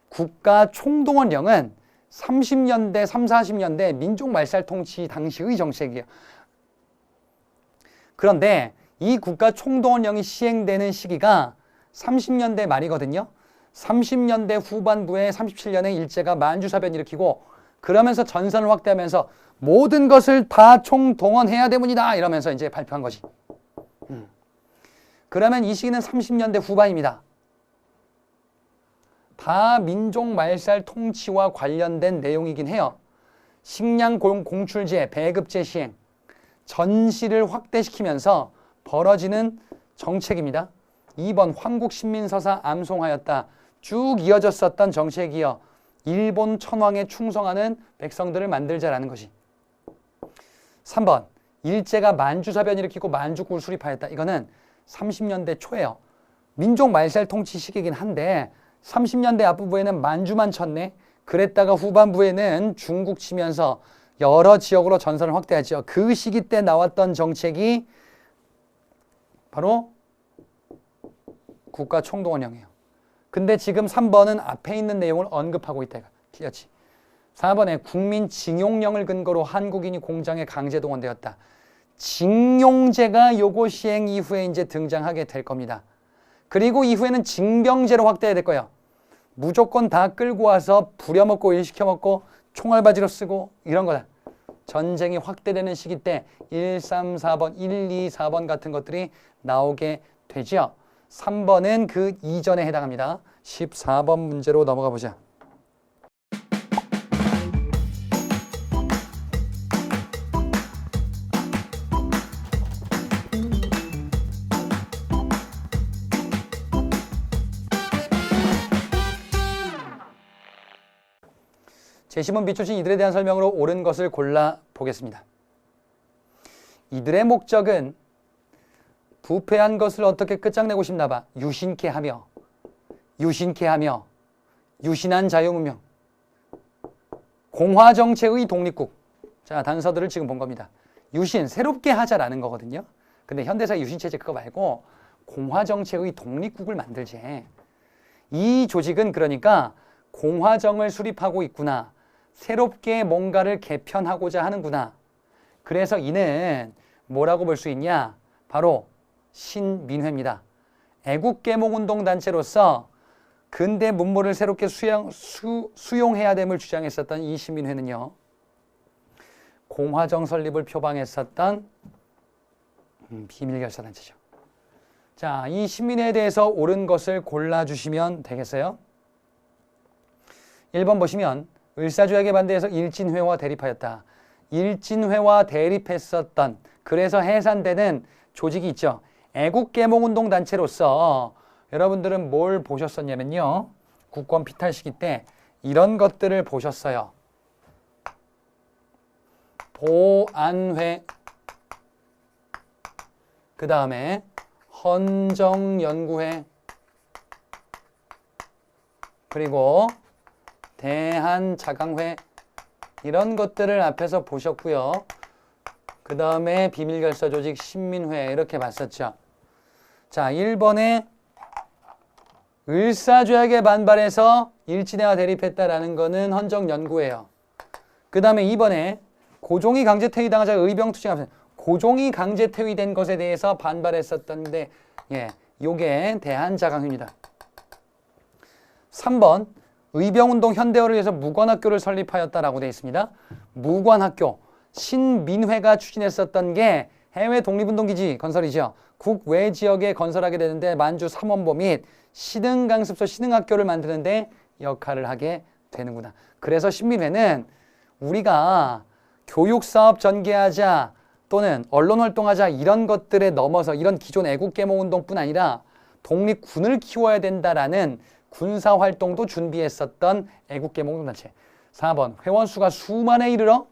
국가 총동원령은 30년대, 40년대 민족 말살 통치 당시의 정책이에요. 그런데 이 국가 총동원령이 시행되는 시기가 30년대 말이거든요. 30년대 후반부에 37년에 일제가 만주사변 일으키고 그러면서 전선을 확대하면서 모든 것을 다 총동원해야 되문이다 이러면서 이제 발표한 거지. 그러면 이 시기는 30년대 후반입니다. 다 민족 말살 통치와 관련된 내용이긴 해요. 식량 공출제, 배급제 시행, 전시를 확대시키면서 벌어지는 정책입니다. 2번 황국신민서사 암송하였다. 쭉 이어졌었던 정책이요. 일본 천황에 충성하는 백성들을 만들자라는 것이. 3번 일제가 만주사변 일으키고 만주국을 수립하였다. 이거는 30년대 초예요. 민족 말살 통치 시기이긴 한데 30년대 앞부분에는 만주만 쳤네. 그랬다가 후반부에는 중국 치면서 여러 지역으로 전선을 확대하죠. 그 시기 때 나왔던 정책이 바로 국가 총동원령이에요. 근데 지금 3번은 앞에 있는 내용을 언급하고 있다. 틀렸지. 4번에 국민 징용령을 근거로 한국인이 공장에 강제 동원되었다. 징용제가 요거 시행 이후에 이제 등장하게 될 겁니다. 그리고 이후에는 징병제로 확대해야 될 거예요. 무조건 다 끌고 와서 부려먹고 일시켜먹고 총알바지로 쓰고 이런 거다. 전쟁이 확대되는 시기 때 1, 3, 4번, 1, 2, 4번 같은 것들이 나오게 되죠. 3번은 그 이전에 해당합니다. 14번 문제로 넘어가 보자. 제시문 비춰진 이들에 대한 설명으로 옳은 것을 골라 보겠습니다. 이들의 목적은 부패한 것을 어떻게 끝장내고 싶나 봐. 유신케 하며 유신한 자유문명, 공화정체의 독립국. 자, 단서들을 지금 본 겁니다. 유신, 새롭게 하자라는 거거든요. 근데 현대사 유신체제 그거 말고 공화정체의 독립국을 만들지. 이 조직은 그러니까 공화정을 수립하고 있구나. 새롭게 뭔가를 개편하고자 하는구나. 그래서 이는 뭐라고 볼 수 있냐? 바로 신민회입니다. 애국계몽운동단체로서 근대 문물을 새롭게 수용해야 됨을 주장했었던 이 신민회는요. 공화정 설립을 표방했었던 비밀결사단체죠. 자, 이 신민회에 대해서 옳은 것을 골라주시면 되겠어요. 1번 보시면 을사조약에 반대해서 일진회와 대립하였다. 일진회와 대립했었던, 그래서 해산되는 조직이 있죠. 애국계몽운동단체로서 여러분들은 뭘 보셨었냐면요. 국권 피탈 시기 때 이런 것들을 보셨어요. 보안회, 그 다음에 헌정연구회, 그리고 대한자강회, 이런 것들을 앞에서 보셨고요. 그 다음에 비밀결사 조직 신민회 이렇게 봤었죠. 자, 1번에 을사조약에 반발해서 일진회와 대립했다라는 거는 헌정연구회예요. 그 다음에 2번에 고종이 강제퇴위당하자 의병투쟁하면서 고종이 강제퇴위된 것에 대해서 반발했었던데, 예, 요게 대한자강회입니다. 3번 의병운동 현대화를 위해서 무관학교를 설립하였다라고 되어 있습니다. 무관학교, 신민회가 추진했었던 게 해외 독립운동기지 건설이죠. 국외 지역에 건설하게 되는데 만주 삼원보 및 신흥강습소 신흥학교를 만드는데 역할을 하게 되는구나. 그래서 신민회는 우리가 교육사업 전개하자 또는 언론활동하자 이런 것들에 넘어서 이런 기존 애국계몽운동뿐 아니라 독립군을 키워야 된다라는 군사활동도 준비했었던 애국계몽운동단체. 4번 회원수가 수만에 이르러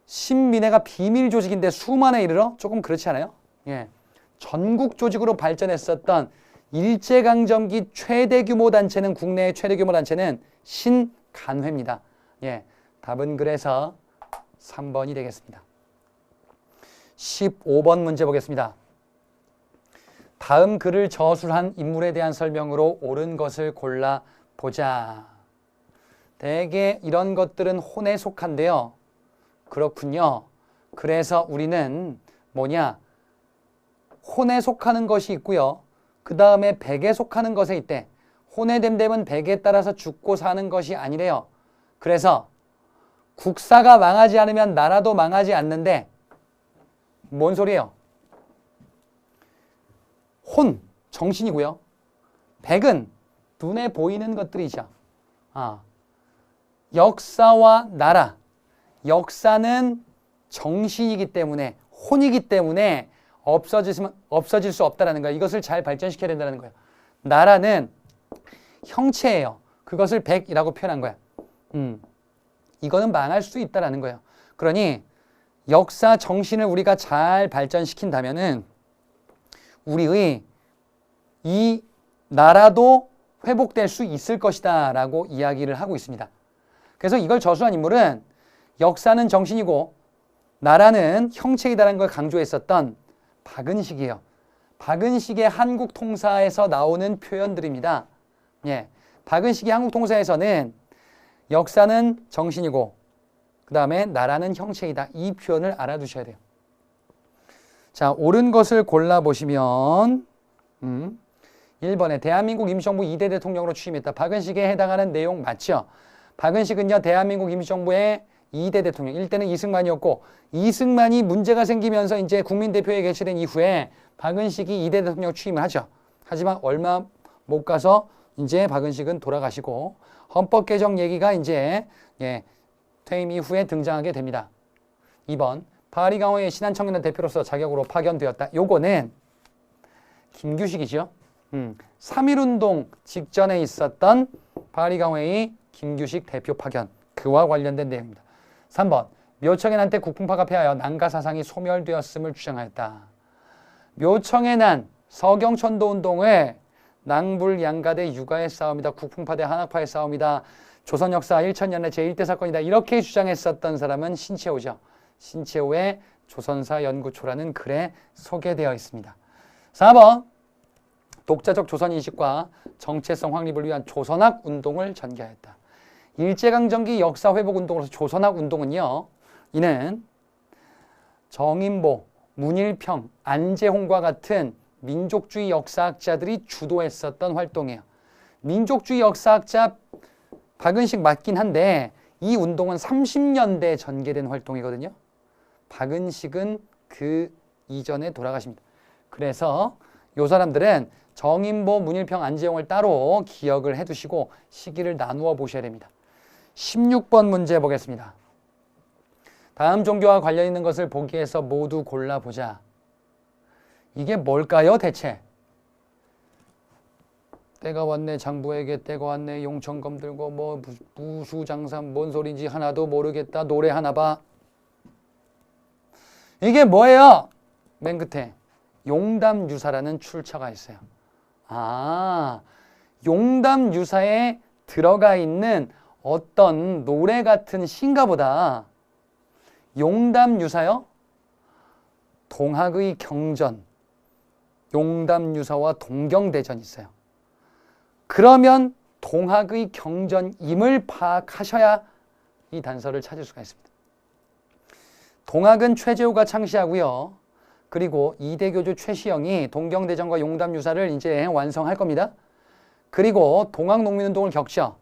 신민회가 비밀 조직인데 수만에 이르러 조금 그렇지 않아요? 예. 전국 조직으로 발전했었던 일제강점기 최대 규모 단체는 국내의 최대 규모 단체는 신간회입니다. 예. 답은 그래서 3번이 되겠습니다. 15번 문제 보겠습니다. 다음 글을 저술한 인물에 대한 설명으로 옳은 것을 골라보자. 대개 이런 것들은 혼에 속한데요. 그렇군요. 그래서 우리는 뭐냐? 혼에 속하는 것이 있고요. 그 다음에 백에 속하는 것에 있대. 혼외됨됨은 백에 따라서 죽고 사는 것이 아니래요. 그래서 국사가 망하지 않으면 나라도 망하지 않는데 뭔 소리예요? 혼, 정신이고요. 백은 눈에 보이는 것들이죠. 역사와 나라. 역사는 정신이기 때문에, 혼이기 때문에 없어질 수 없다는 거예요. 이것을 잘 발전시켜야 된다는 거예요. 나라는 형체예요. 그것을 백이라고 표현한 거야. 이거는 망할 수 있다는 거예요. 그러니 역사 정신을 우리가 잘 발전시킨다면은 우리의 이 나라도 회복될 수 있을 것이다 라고 이야기를 하고 있습니다. 그래서 이걸 저술한 인물은 역사는 정신이고 나라는 형체이다라는 걸 강조했었던 박은식이에요. 박은식의 한국통사에서 나오는 표현들입니다. 예, 박은식의 한국통사에서는 역사는 정신이고 그 다음에 나라는 형체이다. 이 표현을 알아두셔야 돼요. 자, 옳은 것을 골라보시면 1번에 대한민국 임시정부 2대 대통령으로 취임했다. 박은식에 해당하는 내용 맞죠? 박은식은요, 대한민국 임시정부의 2대 대통령, 1대는 이승만이었고 이승만이 문제가 생기면서 이제 국민대표에 개최된 이후에 박은식이 2대 대통령 취임을 하죠. 하지만 얼마 못 가서 이제 박은식은 돌아가시고 헌법 개정 얘기가 이제 퇴임 이후에 등장하게 됩니다. 2번, 파리강호의 신한청년단 대표로서 자격으로 파견되었다. 요거는 김규식이죠. 3.1운동 직전에 있었던 파리강호의 김규식 대표 파견, 그와 관련된 내용입니다. 3번, 묘청의 난 때 국풍파가 패하여 난가 사상이 소멸되었음을 주장하였다. 묘청의 난, 서경천도 운동을 낭불양가 대 유가의 싸움이다. 국풍파 대 한학파의 싸움이다. 조선 역사 1000년의 제1대 사건이다. 이렇게 주장했었던 사람은 신채호죠. 신채호의 조선사 연구초라는 글에 소개되어 있습니다. 4번, 독자적 조선인식과 정체성 확립을 위한 조선학 운동을 전개하였다. 일제강점기 역사회복운동으로서 조선학 운동은요, 이는 정인보, 문일평, 안재홍과 같은 민족주의 역사학자들이 주도했었던 활동이에요. 민족주의 역사학자 박은식 맞긴 한데 이 운동은 30년대에 전개된 활동이거든요. 박은식은 그 이전에 돌아가십니다. 그래서 이 사람들은 정인보, 문일평, 안재홍을 따로 기억을 해두시고 시기를 나누어 보셔야 됩니다. 16번 문제 보겠습니다. 다음 종교와 관련 있는 것을 보기에서 모두 골라보자. 이게 뭘까요, 대체? 때가 왔네, 장부에게 때가 왔네, 용천검 들고 뭐 무수장산 뭔 소리인지 하나도 모르겠다, 노래 하나 봐. 이게 뭐예요? 맨 끝에 용담유사라는 출처가 있어요. 용담유사에 들어가 있는 어떤 노래 같은 시인가 보다. 용담유사요? 동학의 경전, 용담유사와 동경대전이 있어요. 그러면 동학의 경전임을 파악하셔야 이 단서를 찾을 수가 있습니다. 동학은 최재우가 창시하고요. 그리고 이대교주 최시영이 동경대전과 용담유사를 이제 완성할 겁니다. 그리고 동학농민운동을 겪죠.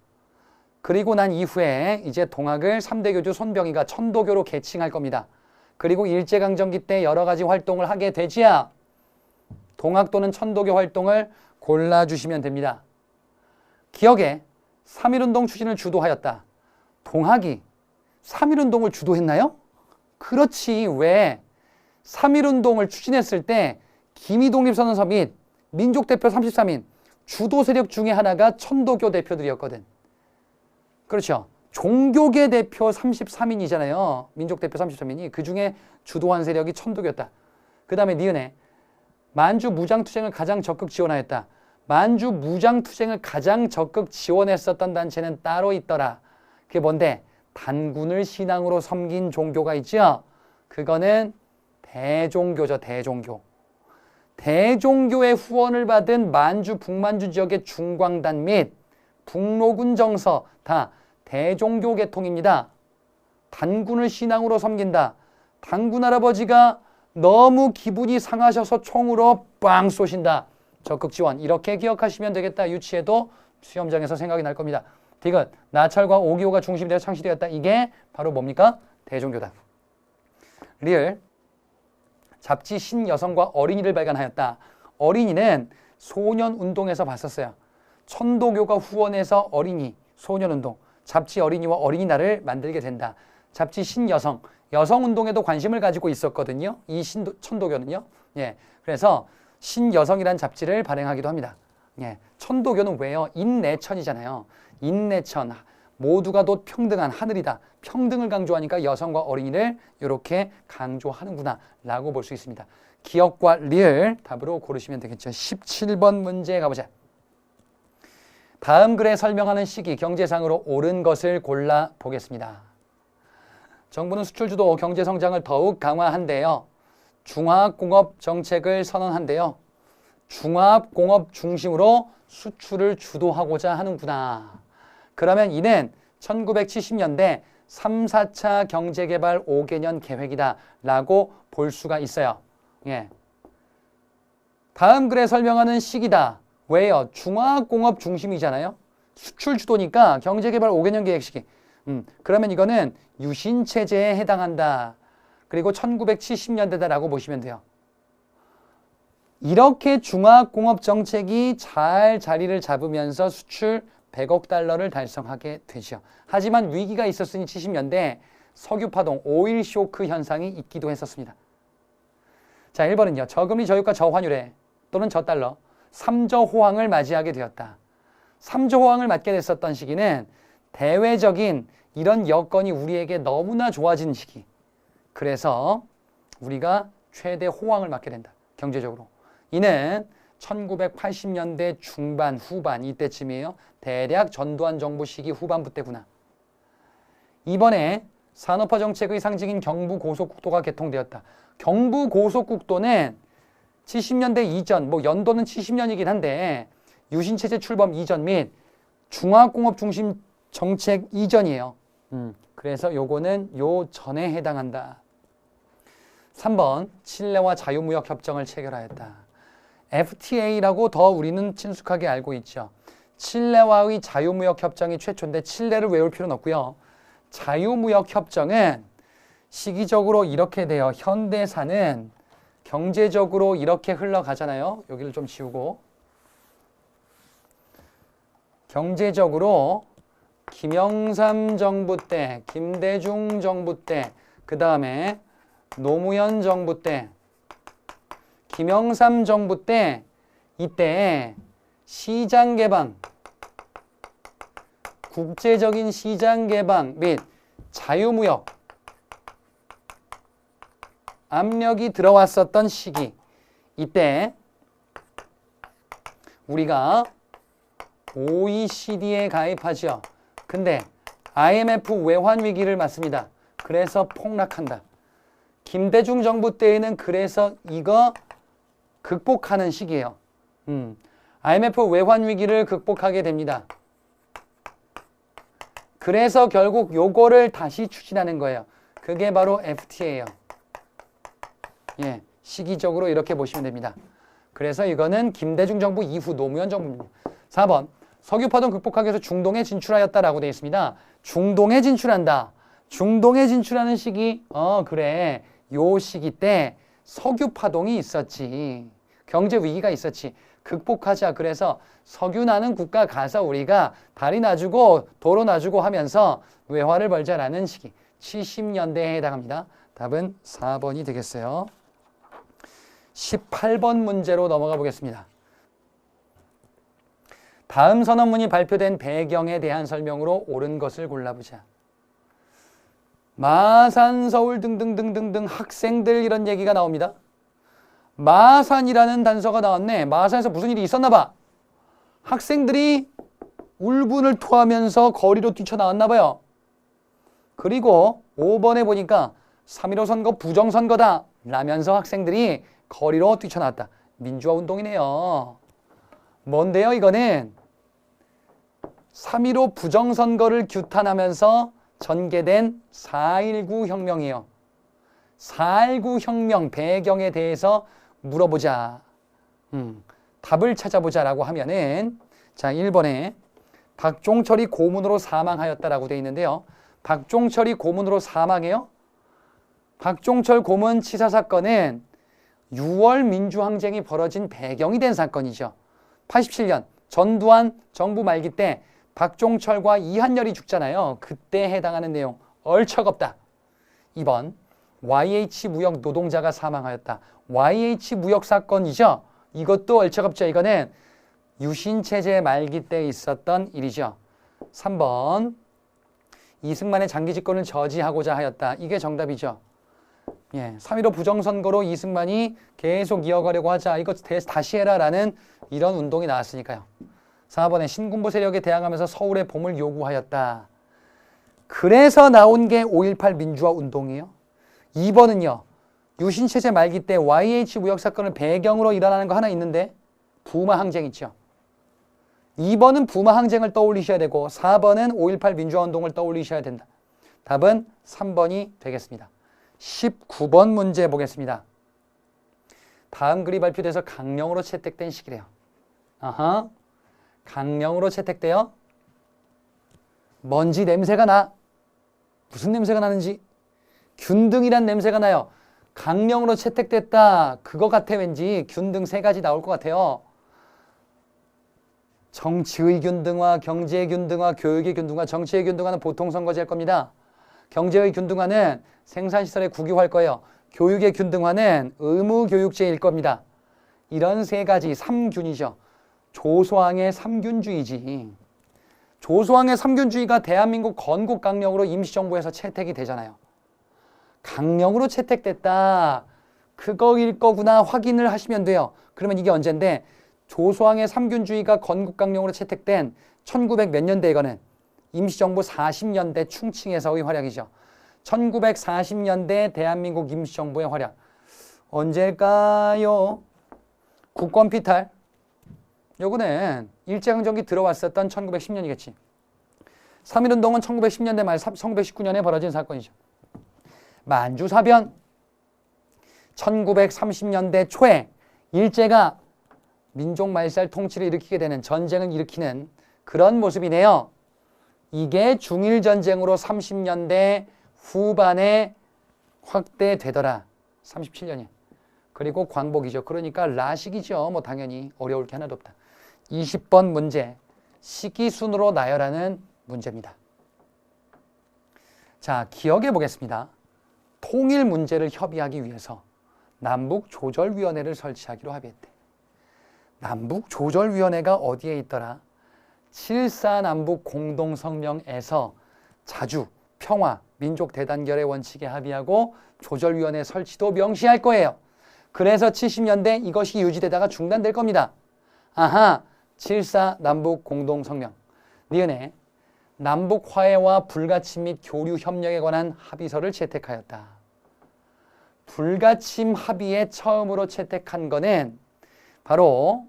그리고 난 이후에 이제 동학을 3대 교주 손병희가 천도교로 개칭할 겁니다. 그리고 일제강점기 때 여러 가지 활동을 하게 되지야 동학 또는 천도교 활동을 골라주시면 됩니다. 기억에 3.1운동 추진을 주도하였다. 동학이 3.1운동을 주도했나요? 그렇지. 왜? 3.1운동을 추진했을 때 기미독립선언서 및 민족대표 33인 주도 세력 중에 하나가 천도교 대표들이었거든. 그렇죠. 종교계 대표 33인이잖아요. 민족대표 33인이. 그 중에 주도한 세력이 천도교였다. 그 다음에 니은에 만주 무장투쟁을 가장 적극 지원하였다. 만주 무장투쟁을 가장 적극 지원했었던 단체는 따로 있더라. 그게 뭔데? 단군을 신앙으로 섬긴 종교가 있죠. 그거는 대종교죠. 대종교. 대종교의 후원을 받은 만주, 북만주 지역의 중광단 및 북로군 정서 다 대종교 계통입니다. 단군을 신앙으로 섬긴다. 단군 할아버지가 너무 기분이 상하셔서 총으로 빵 쏘신다. 적극 지원. 이렇게 기억하시면 되겠다. 유치해도 시험장에서 생각이 날 겁니다. 디귿, 나찰과 오기오가 중심이 되어 창시되었다. 이게 바로 뭡니까? 대종교다. 리을, 잡지 신여성과 어린이를 발간하였다. 어린이는 소년운동에서 봤었어요. 천도교가 후원해서 어린이, 소년운동, 잡지 어린이와 어린이날을 만들게 된다. 잡지 신여성, 여성운동에도 관심을 가지고 있었거든요. 이 천도교는요. 예, 그래서 신여성이란 잡지를 발행하기도 합니다. 예, 천도교는 왜요? 인내천이잖아요. 인내천, 모두가 곧 평등한 하늘이다. 평등을 강조하니까 여성과 어린이를 이렇게 강조하는구나 라고 볼 수 있습니다. 기억과 리을 답으로 고르시면 되겠죠. 17번 문제 가보자. 다음 글에 설명하는 시기 경제상으로 옳은 것을 골라 보겠습니다. 정부는 수출주도 경제성장을 더욱 강화한대요. 중화공업 정책을 선언한대요. 중화공업 중심으로 수출을 주도하고자 하는구나. 그러면 이는 1970년대 3, 4차 경제개발 5개년 계획이다 라고 볼 수가 있어요. 예. 다음 글에 설명하는 시기다. 왜요? 중화공업 중심이잖아요. 수출 주도니까 경제개발 5개년 계획 시기. 그러면 이거는 유신체제에 해당한다. 그리고 1970년대다라고 보시면 돼요. 이렇게 중화공업 정책이 잘 자리를 잡으면서 수출 100억 달러를 달성하게 되죠. 하지만 위기가 있었으니 70년대 석유파동, 오일 쇼크 현상이 있기도 했었습니다. 자, 1번은요. 저금리, 저유가, 저환율에 또는 저달러 3저 호황을 맞이하게 되었다. 3저 호황을 맞게 됐었던 시기는 대외적인 이런 여건이 우리에게 너무나 좋아진 시기. 그래서 우리가 최대 호황을 맞게 된다. 경제적으로. 이는 1980년대 중반, 후반 이때쯤이에요. 대략 전두환 정부 시기 후반부 때구나. 이번에 산업화 정책의 상징인 경부고속국도가 개통되었다. 경부고속국도는 70년대 이전, 연도는 70년이긴 한데 유신체제 출범 이전 및 중화공업 중심 정책 이전이에요. 그래서 요거는 요 전에 해당한다. 3번, 칠레와 자유무역 협정을 체결하였다. FTA라고 더 우리는 친숙하게 알고 있죠. 칠레와의 자유무역 협정이 최초인데 칠레를 외울 필요는 없고요. 자유무역 협정은 시기적으로 이렇게 돼요. 현대사는 경제적으로 이렇게 흘러가잖아요. 여기를 좀 지우고. 경제적으로 김영삼 정부 때, 김대중 정부 때, 그 다음에 노무현 정부 때, 김영삼 정부 때 이때 시장 개방, 국제적인 시장 개방 및 자유무역 압력이 들어왔었던 시기. 이때 우리가 OECD에 가입하죠. 근데 IMF 외환 위기를 맞습니다. 그래서 폭락한다. 김대중 정부 때에는 그래서 이거 극복하는 시기예요. IMF 외환 위기를 극복하게 됩니다. 그래서 결국 요거를 다시 추진하는 거예요. 그게 바로 FTA예요. 예, 시기적으로 이렇게 보시면 됩니다. 그래서 이거는 김대중 정부 이후 노무현 정부입니다. 4번, 석유파동 극복하기 위해서 중동에 진출하였다라고 되어 있습니다. 중동에 진출한다. 중동에 진출하는 시기, 그래. 요 시기 때 석유파동이 있었지. 경제 위기가 있었지. 극복하자. 그래서 석유 나는 국가 가서 우리가 다리 놔주고 도로 놔주고 하면서 외화를 벌자라는 시기. 70년대에 해당합니다. 답은 4번이 되겠어요. 18번 문제로 넘어가 보겠습니다. 다음 선언문이 발표된 배경에 대한 설명으로 옳은 것을 골라보자. 마산, 서울 등등등등등 학생들 이런 얘기가 나옵니다. 마산이라는 단서가 나왔네. 마산에서 무슨 일이 있었나 봐. 학생들이 울분을 토하면서 거리로 뛰쳐나왔나 봐요. 그리고 5번에 보니까 3.15 선거 부정선거다 라면서 학생들이 거리로 뛰쳐나왔다. 민주화 운동이네요. 뭔데요? 이거는 3.15 부정선거를 규탄하면서 전개된 4.19 혁명이에요. 4.19 혁명 배경에 대해서 물어보자. 답을 찾아보자라고 하면은 자, 1번에 박종철이 고문으로 사망하였다라고 되어 있는데요. 박종철이 고문으로 사망해요? 박종철 고문 치사 사건은 6월 민주항쟁이 벌어진 배경이 된 사건이죠. 87년 전두환 정부 말기 때 박종철과 이한열이 죽잖아요. 그때 해당하는 내용 얼척없다. 2번 YH 무역 노동자가 사망하였다. YH 무역 사건이죠. 이것도 얼척없죠. 이거는 유신체제 말기 때 있었던 일이죠. 3번 이승만의 장기 집권을 저지하고자 하였다. 이게 정답이죠. 예, 3.15 부정선거로 이승만이 계속 이어가려고 하자. 이거 다시 해라라는 이런 운동이 나왔으니까요. 4번에 신군부 세력에 대항하면서 서울의 봄을 요구하였다. 그래서 나온 게 5.18 민주화 운동이에요. 2번은요. 유신체제 말기 때 YH 무역 사건을 배경으로 일어나는 거 하나 있는데 부마 항쟁 있죠. 2번은 부마 항쟁을 떠올리셔야 되고 4번은 5.18 민주화 운동을 떠올리셔야 된다. 답은 3번이 되겠습니다. 19번 문제 보겠습니다. 다음 글이 발표돼서 강령으로 채택된 시기래요. 아하, 강령으로 채택돼요. 먼지 냄새가 나. 무슨 냄새가 나는지. 균등이란 냄새가 나요. 강령으로 채택됐다. 그거 같아 왠지. 균등 3가지 나올 것 같아요. 정치의 균등화, 경제의 균등화, 교육의 균등화. 정치의 균등화는 보통 선거제일 겁니다. 경제의 균등화는 생산시설에 국유화할 거예요. 교육의 균등화는 의무교육제일 겁니다. 이런 3가지 3균이죠. 조소왕의 3균주의지. 조소왕의 3균주의가 대한민국 건국 강령으로 임시정부에서 채택이 되잖아요. 강령으로 채택됐다. 그거일 거구나 확인을 하시면 돼요. 그러면 이게 언젠데 조소왕의 3균주의가 건국 강령으로 채택된 1900 몇 년대 이거는 임시정부 40년대 충칭에서의 활약이죠. 1940년대 대한민국 임시정부의 활약. 언제일까요? 국권피탈. 요거는 일제강점기 들어왔었던 1910년이겠지. 3.1운동은 1910년대 말 1919년에 벌어진 사건이죠. 만주사변. 1930년대 초에 일제가 민족말살 통치를 일으키게 되는 전쟁을 일으키는 그런 모습이네요. 이게 중일전쟁으로 30년대 후반에 확대되더라. 37년이. 그리고 광복이죠. 그러니까 라식이죠. 뭐 당연히 어려울 게 하나도 없다. 20번 문제. 시기순으로 나열하는 문제입니다. 자, 기억해 보겠습니다. 통일 문제를 협의하기 위해서 남북조절위원회를 설치하기로 합의했대. 남북조절위원회가 어디에 있더라? 7.4 남북 공동성명에서 자주, 평화, 민족 대단결의 원칙에 합의하고 조절위원회 설치도 명시할 거예요. 그래서 70년대 이것이 유지되다가 중단될 겁니다. 아하, 7.4 남북 공동성명. 니은에 남북 화해와 불가침 및 교류 협력에 관한 합의서를 채택하였다. 불가침 합의에 처음으로 채택한 거는 바로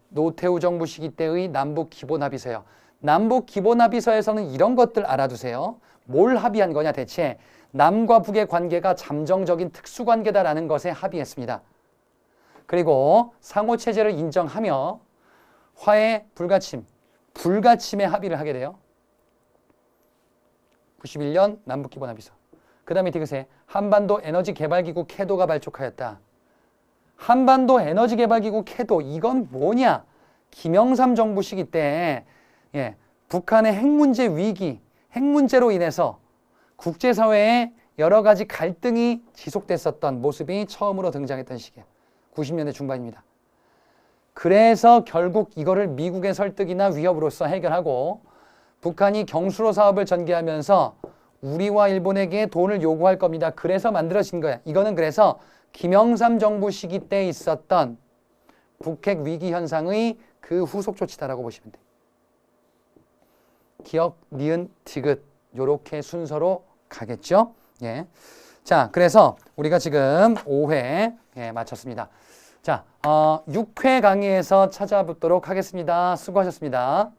노태우 정부 시기 때의 남북 기본합의서예요. 남북 기본합의서에서는 이런 것들 알아두세요. 뭘 합의한 거냐 대체. 남과 북의 관계가 잠정적인 특수관계다라는 것에 합의했습니다. 그리고 상호체제를 인정하며 화해, 불가침, 불가침에 합의를 하게 돼요. 91년 남북기본합의서. 그 다음에 디귿에 한반도 에너지개발기구 캐도가 발족하였다. 한반도 에너지개발기구 캐도 이건 뭐냐? 김영삼 정부 시기 때 북한의 핵문제 위기, 핵문제로 인해서 국제사회에 여러 가지 갈등이 지속됐었던 모습이 처음으로 등장했던 시기예요. 90년대 중반입니다. 그래서 결국 이거를 미국의 설득이나 위협으로서 해결하고 북한이 경수로 사업을 전개하면서 우리와 일본에게 돈을 요구할 겁니다. 그래서 만들어진 거야. 이거는 그래서 김영삼 정부 시기 때 있었던 북핵 위기 현상의 그 후속 조치다라고 보시면 돼요. 기억, 니은, 디귿 요렇게 순서로 가겠죠. 예. 자, 그래서 우리가 지금 5회 마쳤습니다. 자, 6회 강의에서 찾아뵙도록 하겠습니다. 수고하셨습니다.